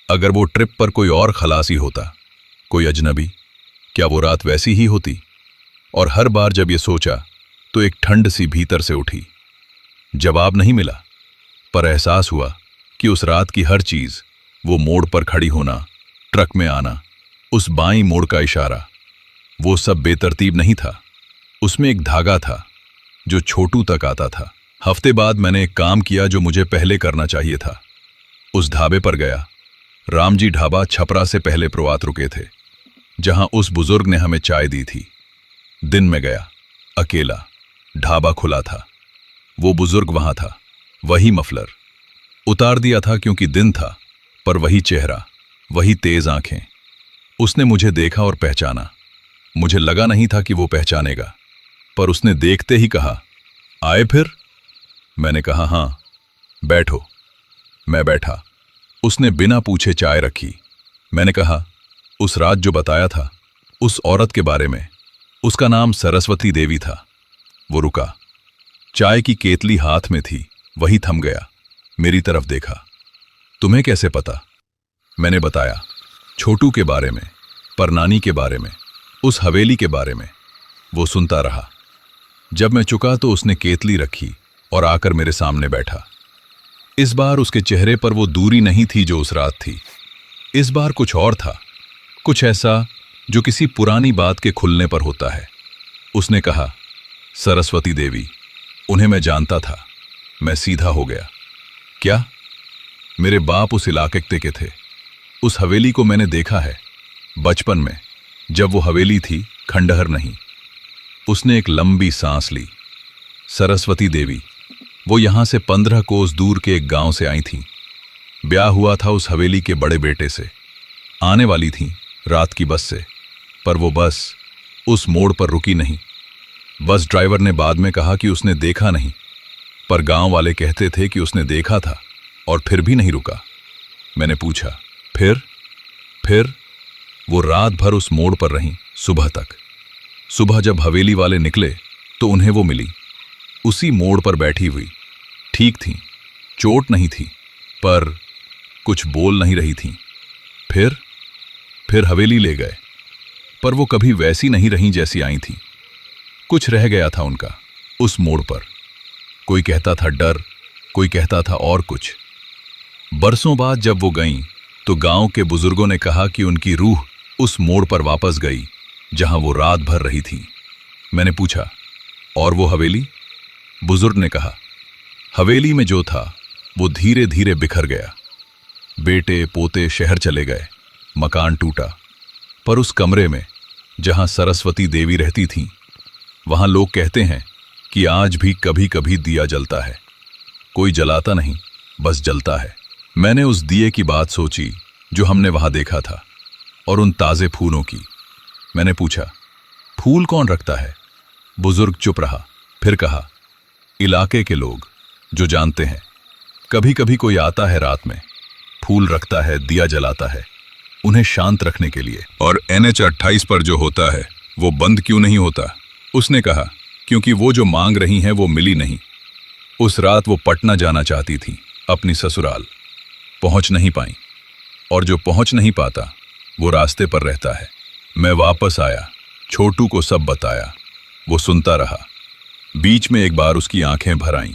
अगर वो ट्रिप पर कोई और खलासी होता, कोई अजनबी, क्या वो रात वैसी ही होती? और हर बार जब ये सोचा तो एक ठंड सी भीतर से उठी। जवाब नहीं मिला, पर एहसास हुआ कि उस रात की हर चीज, वो मोड़ पर खड़ी होना, ट्रक में आना, उस बाईं मोड़ का इशारा, वो सब बेतरतीब नहीं था। उसमें एक धागा था जो छोटू तक आता था। हफ्ते बाद मैंने एक काम किया जो मुझे पहले करना चाहिए था। उस ढाबे पर गया। रामजी ढाबा छपरा से पहले प्रवात रुके थे, जहां उस बुजुर्ग ने हमें चाय दी थी। दिन में गया, अकेला। ढाबा खुला था। वो बुजुर्ग वहां था, वही मफलर, उतार दिया था क्योंकि दिन था, पर वही चेहरा, वही तेज आंखें। उसने मुझे देखा और पहचाना। मुझे लगा नहीं था कि वो पहचानेगा, पर उसने देखते ही कहा, आए फिर? मैंने कहा, हाँ, बैठो। मैं बैठा। उसने बिना पूछे चाय रखी। मैंने कहा, उस रात जो बताया था, उस औरत के बारे में, उसका नाम सरस्वती देवी था। वो रुका। चाय की केतली हाथ में थी, वही थम गया। मेरी तरफ देखा। तुम्हें कैसे पता? मैंने बताया, छोटू के बारे में, परनानी के बारे में, उस हवेली के बारे में। वो सुनता रहा। जब मैं चुका तो उसने केतली रखी और आकर मेरे सामने बैठा। इस बार उसके चेहरे पर वो दूरी नहीं थी जो उस रात थी। इस बार कुछ और था, कुछ ऐसा जो किसी पुरानी बात के खुलने पर होता है। उसने कहा, सरस्वती देवी, उन्हें मैं जानता था। मैं सीधा हो गया। क्या? मेरे बाप उस इलाके के थे। उस हवेली को मैंने देखा है, बचपन में, जब वो हवेली थी, खंडहर नहीं। उसने एक लंबी सांस ली। सरस्वती देवी, वो यहां से 15 कोस दूर के एक गांव से आई थीं। ब्याह हुआ था उस हवेली के बड़े बेटे से। आने वाली थीं रात की बस से, पर वो बस उस मोड़ पर रुकी नहीं। बस ड्राइवर ने बाद में कहा कि उसने देखा नहीं, पर गांव वाले कहते थे कि उसने देखा था और फिर भी नहीं रुका। मैंने पूछा, फिर? वो रात भर उस मोड़ पर रहीं, सुबह तक। सुबह जब हवेली वाले निकले तो उन्हें वो मिली, उसी मोड़ पर बैठी हुई। ठीक थी, चोट नहीं थी, पर कुछ बोल नहीं रही थी। फिर हवेली ले गए, पर वो कभी वैसी नहीं रहीं जैसी आई थी। कुछ रह गया था उनका उस मोड़ पर। कोई कहता था डर, कोई कहता था और कुछ। बरसों बाद जब वो गईं, तो गांव के बुजुर्गों ने कहा कि उनकी रूह उस मोड़ पर वापस गई जहां वो रात भर रही थी। मैंने पूछा, और वो हवेली? बुजुर्ग ने कहा, हवेली में जो था वो धीरे धीरे बिखर गया। बेटे पोते शहर चले गए, मकान टूटा, पर उस कमरे में जहां सरस्वती देवी रहती थीं, वहां लोग कहते हैं कि आज भी कभी कभी दिया जलता है। कोई जलाता नहीं, बस जलता है। मैंने उस दिए की बात सोची जो हमने वहां देखा था, और उन ताजे फूलों की। मैंने पूछा, फूल कौन रखता है? बुजुर्ग चुप रहा, फिर कहा, इलाके के लोग जो जानते हैं। कभी कभी कोई आता है रात में, फूल रखता है, दिया जलाता है, उन्हें शांत रखने के लिए। और NH 28 पर जो होता है वो बंद क्यों नहीं होता? उसने कहा, क्योंकि वो जो मांग रही हैं वो मिली नहीं। उस रात वो पटना जाना चाहती थी, अपनी ससुराल। पहुंच नहीं पाई, और जो पहुंच नहीं पाता वो रास्ते पर रहता है। मैं वापस आया, छोटू को सब बताया। वो सुनता रहा। बीच में एक बार उसकी आंखें भर आईं,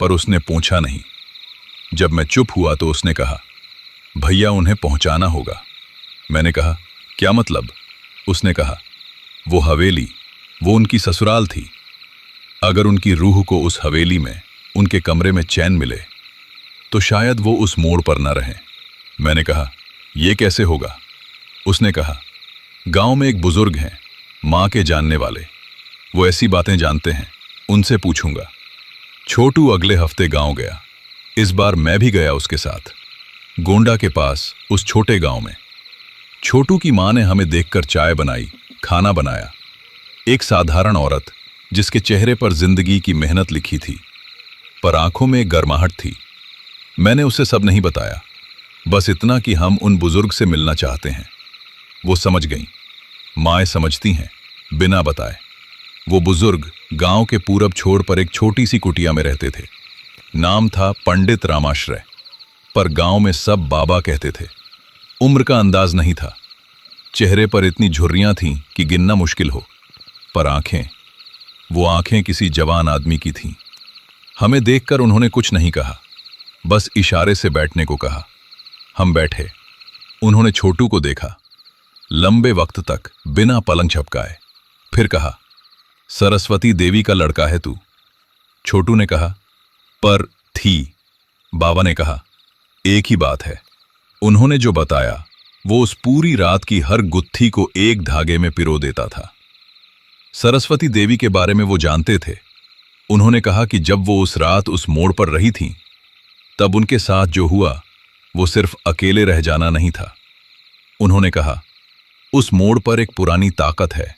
पर उसने पूछा नहीं। जब मैं चुप हुआ तो उसने कहा, भैया उन्हें पहुंचाना होगा। मैंने कहा, क्या मतलब? उसने कहा, वो हवेली, वो उनकी ससुराल थी। अगर उनकी रूह को उस हवेली में, उनके कमरे में चैन मिले, तो शायद वो उस मोड़ पर न रहें। मैंने कहा, ये कैसे होगा? उसने कहा, गांव में एक बुजुर्ग हैं, मां के जानने वाले, वो ऐसी बातें जानते हैं, उनसे पूछूंगा। छोटू अगले हफ्ते गांव गया। इस बार मैं भी गया उसके साथ, गोंडा के पास उस छोटे गांव में। छोटू की मां ने हमें देखकर चाय बनाई, खाना बनाया। एक साधारण औरत जिसके चेहरे पर जिंदगी की मेहनत लिखी थी, पर आंखों में गर्माहट थी। मैंने उसे सब नहीं बताया, बस इतना कि हम उन बुजुर्ग से मिलना चाहते हैं। वो समझ गईं। माएं समझती हैं, बिना बताए। वो बुजुर्ग गांव के पूरब छोर पर एक छोटी सी कुटिया में रहते थे। नाम था पंडित रामाश्रय, पर गांव में सब बाबा कहते थे। उम्र का अंदाज नहीं था। चेहरे पर इतनी झुर्रियां थीं कि गिनना मुश्किल हो, पर आंखें, वो आंखें किसी जवान आदमी की थीं। हमें देखकर उन्होंने कुछ नहीं कहा, बस इशारे से बैठने को कहा। हम बैठे। उन्होंने छोटू को देखा, लंबे वक्त तक बिना पलंग झपकाए। फिर कहा, सरस्वती देवी का लड़का है तू? छोटू ने कहा, पर थी। बाबा ने कहा, एक ही बात है। उन्होंने जो बताया वो उस पूरी रात की हर गुत्थी को एक धागे में पिरो देता था। सरस्वती देवी के बारे में वो जानते थे। उन्होंने कहा कि जब वो उस रात उस मोड़ पर रही थीं, तब उनके साथ जो हुआ वो सिर्फ अकेले रह जाना नहीं था। उन्होंने कहा, उस मोड़ पर एक पुरानी ताकत है,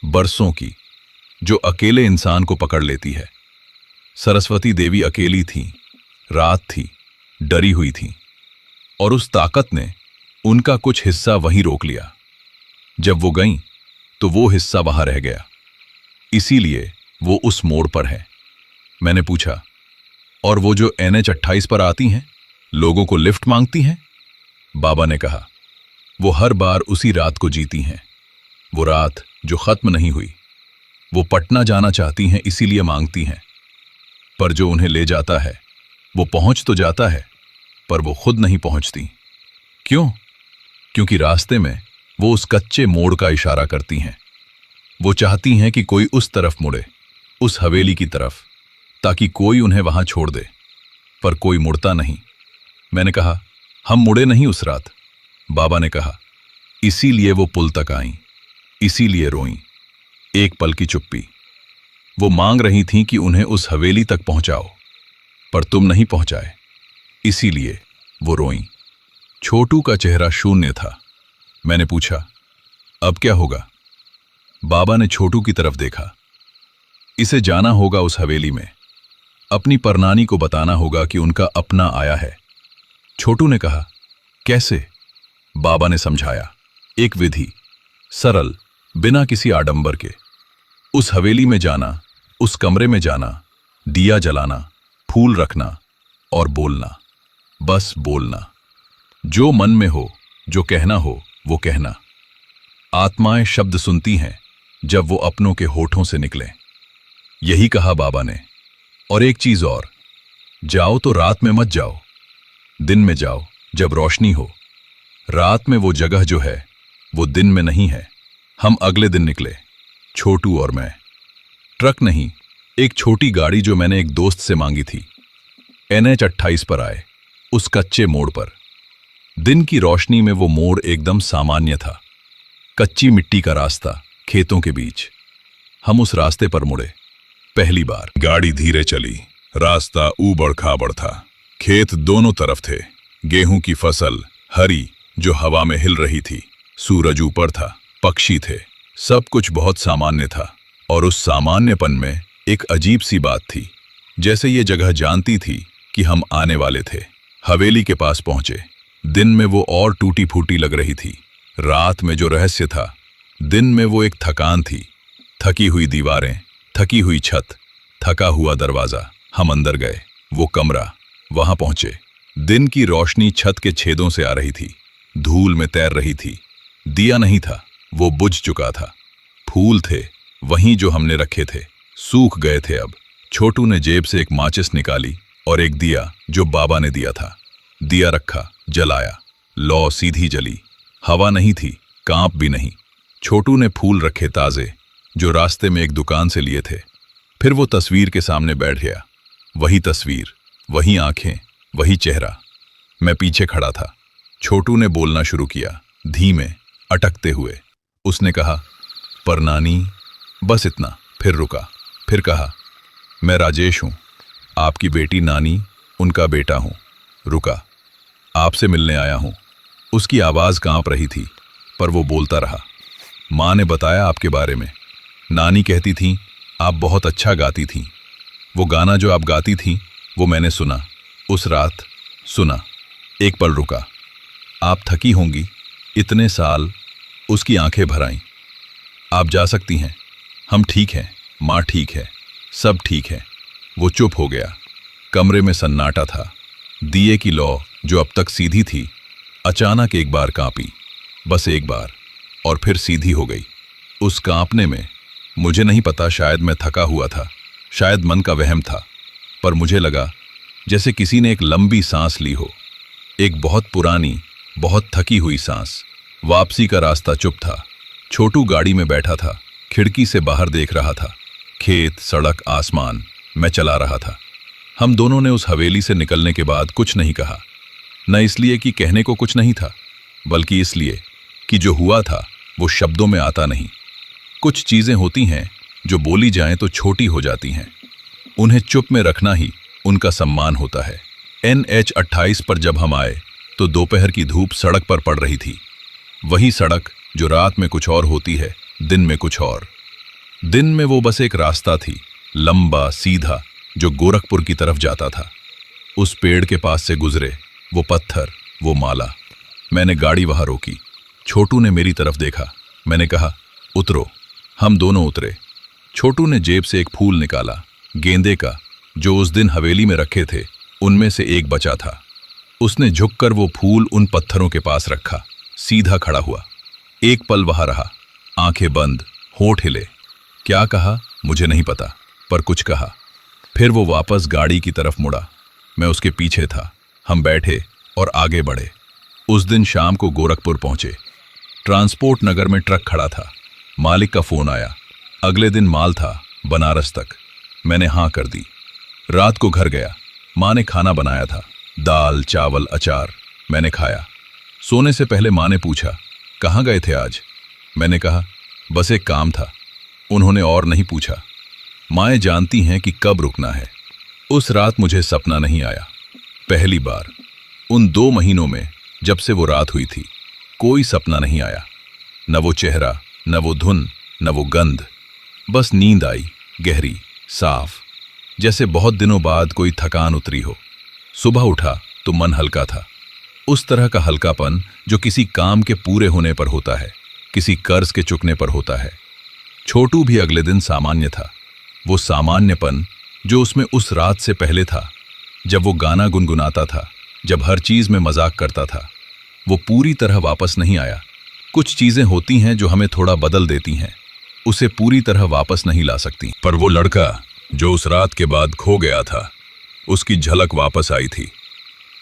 बरसों की, जो अकेले इंसान को पकड़ लेती है। सरस्वती देवी अकेली थीं, रात थी, डरी हुई थीं, और उस ताकत ने उनका कुछ हिस्सा वहीं रोक लिया। जब वो गईं तो वो हिस्सा वहां रह गया, इसीलिए वो उस मोड़ पर है। मैंने पूछा, और वो जो NH 28 पर आती हैं, लोगों को लिफ्ट मांगती हैं? बाबा ने कहा, वो हर बार उसी रात को जीती हैं, वो रात जो खत्म नहीं हुई। वो पटना जाना चाहती हैं, इसीलिए मांगती हैं, पर जो उन्हें ले जाता है वो पहुंच तो जाता है, पर वो खुद नहीं पहुंचती। क्यों? क्योंकि रास्ते में वो उस कच्चे मोड़ का इशारा करती हैं। वो चाहती हैं कि कोई उस तरफ मुड़े, उस हवेली की तरफ, ताकि कोई उन्हें वहां छोड़ दे, पर कोई मुड़ता नहीं। मैंने कहा, हम मुड़े नहीं उस रात। बाबा ने कहा, इसीलिए वो पुल तक आईं, इसीलिए रोईं। एक पल की चुप्पी। वो मांग रही थीं कि उन्हें उस हवेली तक पहुंचाओ, पर तुम नहीं पहुंचाए, इसीलिए वो रोईं। छोटू का चेहरा शून्य था। मैंने पूछा, अब क्या होगा? बाबा ने छोटू की तरफ देखा। इसे जाना होगा उस हवेली में, अपनी परनानी को बताना होगा कि उनका अपना आया है। छोटू ने कहा, कैसे? बाबा ने समझाया, एक विधि, सरल, बिना किसी आडंबर के। उस हवेली में जाना, उस कमरे में जाना, दिया जलाना, फूल रखना और बोलना, बस बोलना। जो मन में हो, जो कहना हो वो कहना। आत्माएं शब्द सुनती हैं जब वो अपनों के होठों से निकले। यही कहा बाबा ने। और एक चीज और, जाओ तो रात में मत जाओ, दिन में जाओ जब रोशनी हो। रात में वो जगह जो है वो दिन में नहीं है। हम अगले दिन निकले, छोटू और मैं। ट्रक नहीं, एक छोटी गाड़ी जो मैंने एक दोस्त से मांगी थी। NH 28 पर आए, उस कच्चे मोड़ पर। दिन की रोशनी में वो मोड़ एकदम सामान्य था, कच्ची मिट्टी का रास्ता, खेतों के बीच। हम उस रास्ते पर मुड़े, पहली बार। गाड़ी धीरे चली, रास्ता ऊबड़ खाबड़ था, खेत दोनों तरफ थे, गेहूं की फसल हरी जो हवा में हिल रही थी, सूरज ऊपर था, पक्षी थे, सब कुछ बहुत सामान्य था। और उस सामान्यपन में एक अजीब सी बात थी, जैसे ये जगह जानती थी कि हम आने वाले थे। हवेली के पास पहुंचे। दिन में वो और टूटी फूटी लग रही थी, रात में जो रहस्य था। दिन में वो एक थकान थी, थकी हुई दीवारें, थकी हुई छत, थका हुआ दरवाजा। हम अंदर गए, वो कमरा, वहां पहुंचे। दिन की रोशनी छत के छेदों से आ रही थी, धूल में तैर रही थी। दिया नहीं था, वो बुझ चुका था। फूल थे वहीं जो हमने रखे थे, सूख गए थे अब। छोटू ने जेब से एक माचिस निकाली और एक दिया जो बाबा ने दिया था। दिया रखा, जलाया, लौ सीधी जली। हवा नहीं थी, कांप भी नहीं। छोटू ने फूल रखे ताजे, जो रास्ते में एक दुकान से लिए थे। फिर वो तस्वीर के सामने बैठ गया। वही तस्वीर, वही आंखें, वही चेहरा। मैं पीछे खड़ा था। छोटू ने बोलना शुरू किया, धीमे, अटकते हुए। उसने कहा, पर नानी, बस इतना। फिर रुका, फिर कहा, मैं राजेश हूं, आपकी बेटी नानी, उनका बेटा हूं। रुका, आपसे मिलने आया हूं। उसकी आवाज कांप रही थी, पर वो बोलता रहा। माँ ने बताया आपके बारे में। नानी कहती थी आप बहुत अच्छा गाती थीं। वो गाना जो आप गाती थीं वो मैंने सुना, उस रात सुना। एक पल रुका, आप थकी होंगी, इतने साल। उसकी आंखें भर आईं। आप जा सकती हैं, हम ठीक हैं, माँ ठीक है, सब ठीक है। वो चुप हो गया। कमरे में सन्नाटा था। दिए की लौ जो अब तक सीधी थी, अचानक एक बार कांपी, बस एक बार, और फिर सीधी हो गई। उस कांपने में मुझे नहीं पता, शायद मैं थका हुआ था, शायद मन का वहम था, पर मुझे लगा जैसे किसी ने एक लंबी सांस ली हो, एक बहुत पुरानी, बहुत थकी हुई सांस। वापसी का रास्ता चुप था। छोटू गाड़ी में बैठा था, खिड़की से बाहर देख रहा था। खेत, सड़क, आसमान। मैं चला रहा था। हम दोनों ने उस हवेली से निकलने के बाद कुछ नहीं कहा, न इसलिए कि कहने को कुछ नहीं था, बल्कि इसलिए कि जो हुआ था वो शब्दों में आता नहीं। कुछ चीजें होती हैं जो बोली जाएं तो छोटी हो जाती हैं। उन्हें चुप में रखना ही उनका सम्मान होता है। NH 28 पर जब हम आए तो दोपहर की धूप सड़क पर पड़ रही थी। वही सड़क जो रात में कुछ और होती है, दिन में कुछ और। दिन में वो बस एक रास्ता थी, लंबा सीधा, जो गोरखपुर की तरफ जाता था। उस पेड़ के पास से गुजरे वो पत्थर, वो माला। मैंने गाड़ी वहां रोकी। छोटू ने मेरी तरफ देखा। मैंने कहा, उतरो। हम दोनों उतरे। छोटू ने जेब से एक फूल निकाला, गेंदे का, जो उस दिन हवेली में रखे थे उनमें से एक बचा था। उसने झुककर वो फूल उन पत्थरों के पास रखा, सीधा खड़ा हुआ। एक पल वहां रहा, आंखें बंद, होंठ हिले। क्या कहा मुझे नहीं पता, पर कुछ कहा। फिर वो वापस गाड़ी की तरफ मुड़ा। मैं उसके पीछे था। हम बैठे और आगे बढ़े। उस दिन शाम को गोरखपुर पहुंचे। ट्रांसपोर्ट नगर में ट्रक खड़ा था। मालिक का फोन आया। अगले दिन माल था बनारस तक। मैंने हां कर दी। रात को घर गया। मां ने खाना बनाया था, दाल चावल अचार। मैंने खाया। सोने से पहले मां ने पूछा, कहाँ गए थे आज? मैंने कहा, बस एक काम था। उन्होंने और नहीं पूछा। माएँ जानती हैं कि कब रुकना है। उस रात मुझे सपना नहीं आया। पहली बार उन 2 महीनों में जब से वो रात हुई थी, कोई सपना नहीं आया। न वो चेहरा, न वो धुन, न वो गंध। बस नींद आई, गहरी, साफ, जैसे बहुत दिनों बाद कोई थकान उतरी हो। सुबह उठा तो मन हल्का था। उस तरह का हल्कापन जो किसी काम के पूरे होने पर होता है, किसी कर्ज के चुकने पर होता है। छोटू भी अगले दिन सामान्य था। वो सामान्यपन जो उसमें उस रात से पहले था, जब वो गाना गुनगुनाता था, जब हर चीज में मजाक करता था, वो पूरी तरह वापस नहीं आया। कुछ चीजें होती हैं जो हमें थोड़ा बदल देती हैं, उसे पूरी तरह वापस नहीं ला सकती। पर वो लड़का जो उस रात के बाद खो गया था, उसकी झलक वापस आई थी।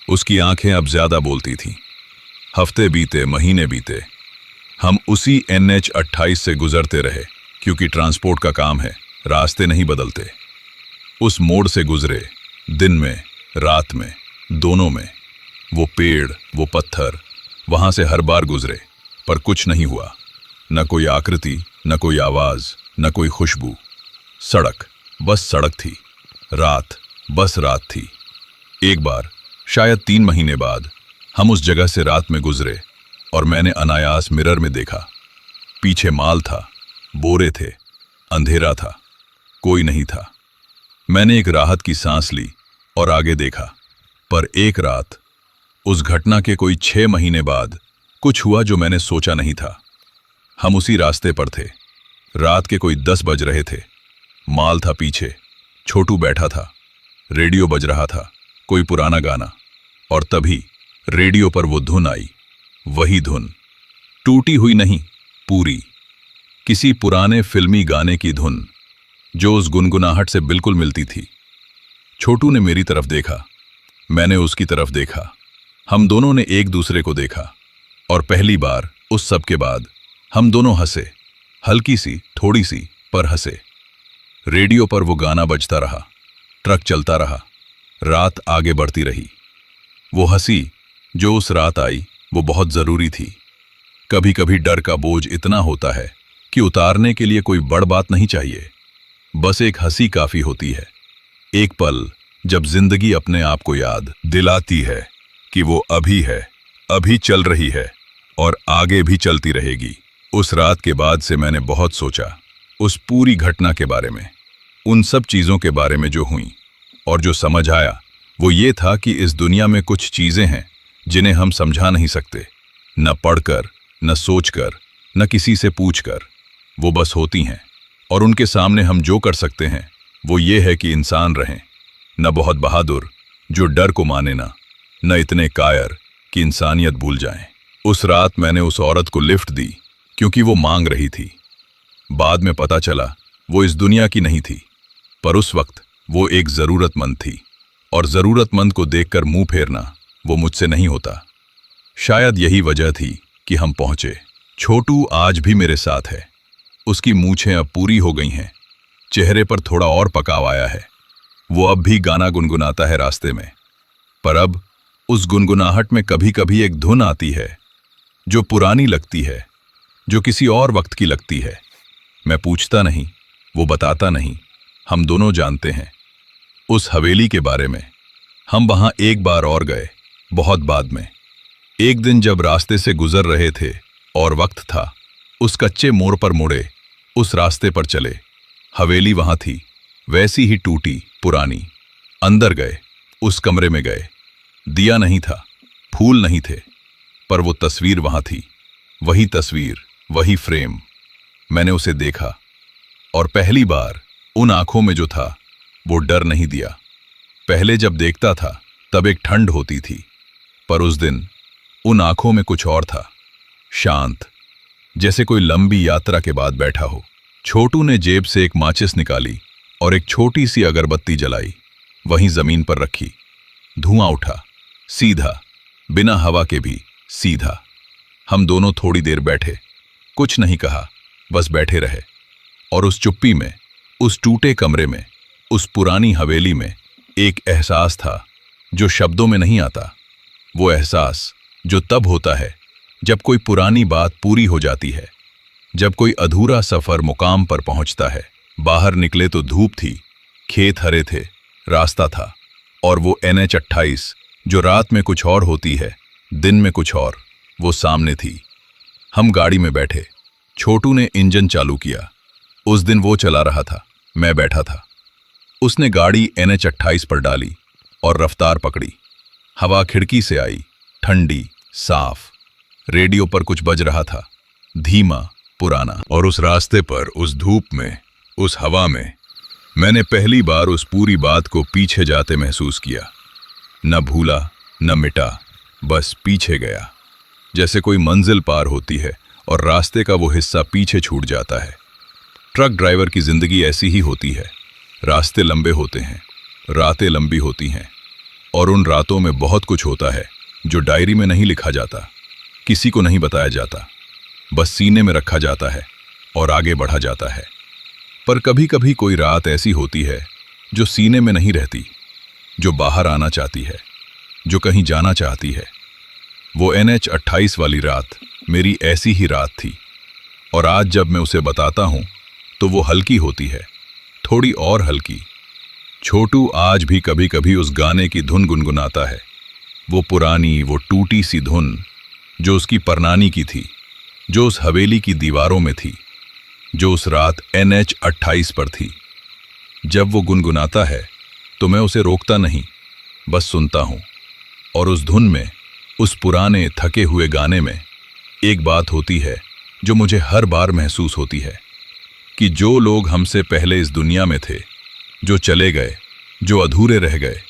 उसकी आंखें अब ज्यादा बोलती थीं। हफ्ते बीते, महीने बीते, हम उसी NH 28 से गुजरते रहे, क्योंकि ट्रांसपोर्ट का काम है, रास्ते नहीं बदलते। उस मोड़ से गुजरे, दिन में, रात में, दोनों में। वो पेड़, वो पत्थर, वहां से हर बार गुजरे, पर कुछ नहीं हुआ। न कोई आकृति, न कोई आवाज, न कोई खुशबू। सड़क, बस सड़क थी। रात, बस रात थी। एक बार, शायद 3 महीने बाद, हम उस जगह से रात में गुजरे और मैंने अनायास मिरर में देखा। पीछे माल था, बोरे थे, अंधेरा था, कोई नहीं था। मैंने एक राहत की सांस ली और आगे देखा। पर एक रात, उस घटना के कोई 6 महीने बाद, कुछ हुआ जो मैंने सोचा नहीं था। हम उसी रास्ते पर थे। रात के कोई 10 बज रहे थे। माल था पीछे। छोटू बैठा था। रेडियो बज रहा था, कोई पुराना गाना। और तभी रेडियो पर वो धुन आई। वही धुन, टूटी हुई नहीं, पूरी, किसी पुराने फिल्मी गाने की धुन, जो उस गुनगुनाहट से बिल्कुल मिलती थी। छोटू ने मेरी तरफ देखा, मैंने उसकी तरफ देखा। हम दोनों ने एक दूसरे को देखा, और पहली बार उस सब के बाद हम दोनों हंसे। हल्की सी, थोड़ी सी, पर हंसे। रेडियो पर वो गाना बजता रहा, ट्रक चलता रहा, रात आगे बढ़ती रही। वो हंसी जो उस रात आई, वो बहुत जरूरी थी। कभी कभी डर का बोझ इतना होता है कि उतारने के लिए कोई बड़ बात नहीं चाहिए, बस एक हंसी काफी होती है। एक पल जब जिंदगी अपने आप को याद दिलाती है कि वो अभी है, अभी चल रही है और आगे भी चलती रहेगी। उस रात के बाद से मैंने बहुत सोचा, उस पूरी घटना के बारे में, उन सब चीजों के बारे में जो हुई, और जो समझ आया वो ये था कि इस दुनिया में कुछ चीजें हैं जिन्हें हम समझा नहीं सकते, न पढ़कर, न सोचकर, न किसी से पूछकर। वो बस होती हैं, और उनके सामने हम जो कर सकते हैं वो ये है कि इंसान रहें, न बहुत बहादुर जो डर को माने ना, न इतने कायर कि इंसानियत भूल जाएं। उस रात मैंने उस औरत को लिफ्ट दी क्योंकि वो मांग रही थी। बाद में पता चला वो इस दुनिया की नहीं थी, पर उस वक्त वो एक जरूरतमंद थी, और जरूरतमंद को देखकर मुंह फेरना वो मुझसे नहीं होता। शायद यही वजह थी कि हम पहुंचे। छोटू आज भी मेरे साथ है। उसकी मूछें अब पूरी हो गई हैं, चेहरे पर थोड़ा और पकाव आया है। वो अब भी गाना गुनगुनाता है रास्ते में, पर अब उस गुनगुनाहट में कभी कभी एक धुन आती है जो पुरानी लगती है, जो किसी और वक्त की लगती है। मैं पूछता नहीं, वो बताता नहीं, हम दोनों जानते हैं। उस हवेली के बारे में, हम वहां एक बार और गए, बहुत बाद में। एक दिन जब रास्ते से गुजर रहे थे और वक्त था, उस कच्चे मोड़ पर मुड़े, उस रास्ते पर चले। हवेली वहां थी, वैसी ही टूटी, पुरानी। अंदर गए, उस कमरे में गए। दिया नहीं था, फूल नहीं थे, पर वो तस्वीर वहां थी। वही तस्वीर, वही फ्रेम। मैंने उसे देखा, और पहली बार उन आंखों में जो था वो डर नहीं दिया। पहले जब देखता था तब एक ठंड होती थी, पर उस दिन उन आंखों में कुछ और था, शांत, जैसे कोई लंबी यात्रा के बाद बैठा हो। छोटू ने जेब से एक माचिस निकाली और एक छोटी सी अगरबत्ती जलाई, वहीं जमीन पर रखी। धुआं उठा, सीधा, बिना हवा के भी सीधा। हम दोनों थोड़ी देर बैठे, कुछ नहीं कहा, बस बैठे रहे। और उस चुप्पी में, उस टूटे कमरे में, उस पुरानी हवेली में एक एहसास था जो शब्दों में नहीं आता। वो एहसास जो तब होता है जब कोई पुरानी बात पूरी हो जाती है, जब कोई अधूरा सफर मुकाम पर पहुंचता है। बाहर निकले तो धूप थी, खेत हरे थे, रास्ता था, और वो NH-28 जो रात में कुछ और होती है, दिन में कुछ और, वो सामने थी। हम गाड़ी में बैठे, छोटू ने इंजन चालू किया। उस दिन वो चला रहा था, मैं बैठा था। उसने गाड़ी NH-28 पर डाली और रफ्तार पकड़ी। हवा खिड़की से आई, ठंडी, साफ। रेडियो पर कुछ बज रहा था, धीमा, पुराना। और उस रास्ते पर, उस धूप में, उस हवा में, मैंने पहली बार उस पूरी बात को पीछे जाते महसूस किया। न भूला, न मिटा, बस पीछे गया। जैसे कोई मंजिल पार होती है और रास्ते का वो हिस्सा पीछे छूट जाता है। ट्रक ड्राइवर की जिंदगी ऐसी ही होती है। रास्ते लंबे होते हैं, रातें लंबी होती हैं, और उन रातों में बहुत कुछ होता है जो डायरी में नहीं लिखा जाता, किसी को नहीं बताया जाता, बस सीने में रखा जाता है और आगे बढ़ा जाता है। पर कभी कभी कोई रात ऐसी होती है जो सीने में नहीं रहती, जो बाहर आना चाहती है, जो कहीं जाना चाहती है। वो NH-28 वाली रात मेरी ऐसी ही रात थी, और आज जब मैं उसे बताता हूं तो वो हल्की होती है, थोड़ी और हल्की। छोटू आज भी कभी कभी उस गाने की धुन गुनगुनाता है, वो पुरानी, वो टूटी सी धुन जो उसकी परनानी की थी, जो उस हवेली की दीवारों में थी, जो उस रात NH-28 पर थी। जब वो गुनगुनाता है तो मैं उसे रोकता नहीं, बस सुनता हूं। और उस धुन में, उस पुराने थके हुए गाने में एक बात होती है जो मुझे हर बार महसूस होती है, कि जो लोग हमसे पहले इस दुनिया में थे, जो चले गए, जो अधूरे रह गए,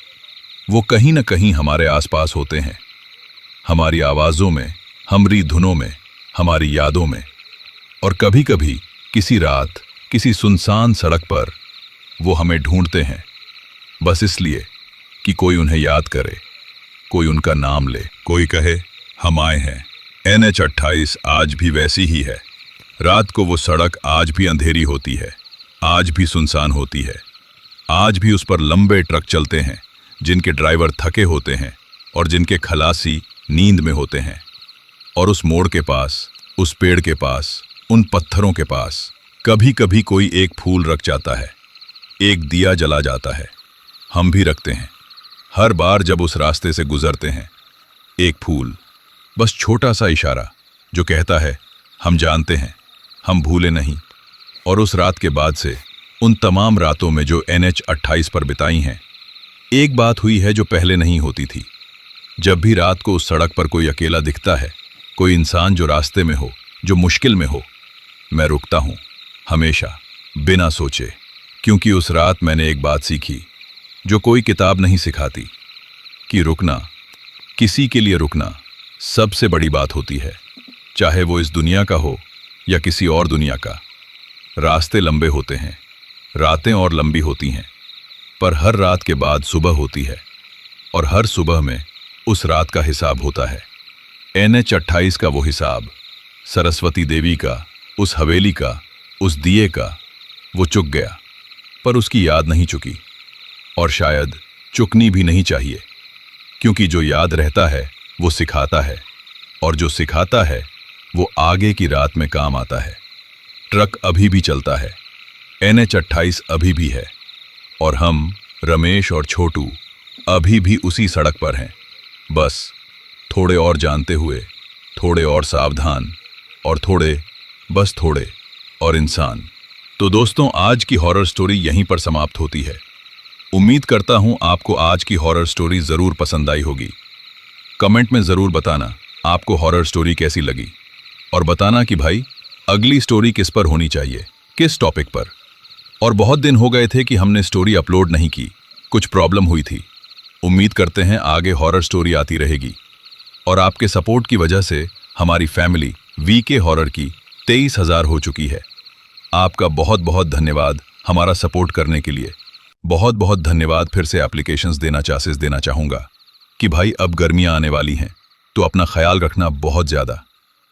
वो कहीं न कहीं हमारे आसपास होते हैं, हमारी आवाज़ों में, हमारी धुनों में, हमारी यादों में। और कभी कभी किसी रात, किसी सुनसान सड़क पर वो हमें ढूंढते हैं, बस इसलिए कि कोई उन्हें याद करे, कोई उनका नाम ले, कोई कहे हम आए हैं। NH-28 आज भी वैसी ही है। रात को वो सड़क आज भी अंधेरी होती है, आज भी सुनसान होती है। आज भी उस पर लंबे ट्रक चलते हैं जिनके ड्राइवर थके होते हैं और जिनके खलासी नींद में होते हैं। और उस मोड़ के पास, उस पेड़ के पास, उन पत्थरों के पास कभी कभी कोई एक फूल रख जाता है, एक दिया जला जाता है। हम भी रखते हैं हर बार जब उस रास्ते से गुजरते हैं। एक फूल, बस छोटा सा इशारा जो कहता है हम जानते हैं, हम भूले नहीं। और उस रात के बाद से, उन तमाम रातों में जो NH-28 पर बिताई हैं, एक बात हुई है जो पहले नहीं होती थी। जब भी रात को उस सड़क पर कोई अकेला दिखता है, कोई इंसान जो रास्ते में हो, जो मुश्किल में हो, मैं रुकता हूं, हमेशा, बिना सोचे। क्योंकि उस रात मैंने एक बात सीखी जो कोई किताब नहीं सिखाती, कि रुकना, किसी के लिए रुकना सबसे बड़ी बात होती है, चाहे वो इस दुनिया का हो या किसी और दुनिया का। रास्ते लंबे होते हैं, रातें और लंबी होती हैं, पर हर रात के बाद सुबह होती है, और हर सुबह में उस रात का हिसाब होता है। NH-28 का वो हिसाब, सरस्वती देवी का, उस हवेली का, उस दिए का, वो चुक गया, पर उसकी याद नहीं चुकी, और शायद चुकनी भी नहीं चाहिए। क्योंकि जो याद रहता है वो सिखाता है, और जो सिखाता है वो आगे की रात में काम आता है। ट्रक अभी भी चलता है, NH-28 अभी भी है, और हम, रमेश और छोटू, अभी भी उसी सड़क पर हैं, बस थोड़े और जानते हुए, थोड़े और सावधान, और थोड़े, बस थोड़े और इंसान। तो दोस्तों, आज की हॉरर स्टोरी यहीं पर समाप्त होती है। उम्मीद करता हूं आपको आज की हॉरर स्टोरी जरूर पसंद आई होगी। कमेंट में जरूर बताना आपको हॉरर स्टोरी कैसी लगी, और बताना कि भाई अगली स्टोरी किस पर होनी चाहिए, किस टॉपिक पर। और बहुत दिन हो गए थे कि हमने स्टोरी अपलोड नहीं की, कुछ प्रॉब्लम हुई थी। उम्मीद करते हैं आगे हॉरर स्टोरी आती रहेगी, और आपके सपोर्ट की वजह से हमारी फैमिली वीके हॉरर की 23,000 हो चुकी है। आपका बहुत बहुत धन्यवाद हमारा सपोर्ट करने के लिए। बहुत बहुत धन्यवाद। फिर से एप्लीकेशंस देना चाहूँगा कि भाई अब गर्मियाँ आने वाली हैं, तो अपना ख्याल रखना बहुत ज़्यादा,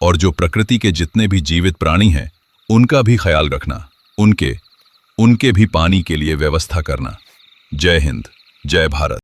और जो प्रकृति के जितने भी जीवित प्राणी हैं उनका भी ख्याल रखना, उनके भी पानी के लिए व्यवस्था करना। जय हिंद, जय भारत।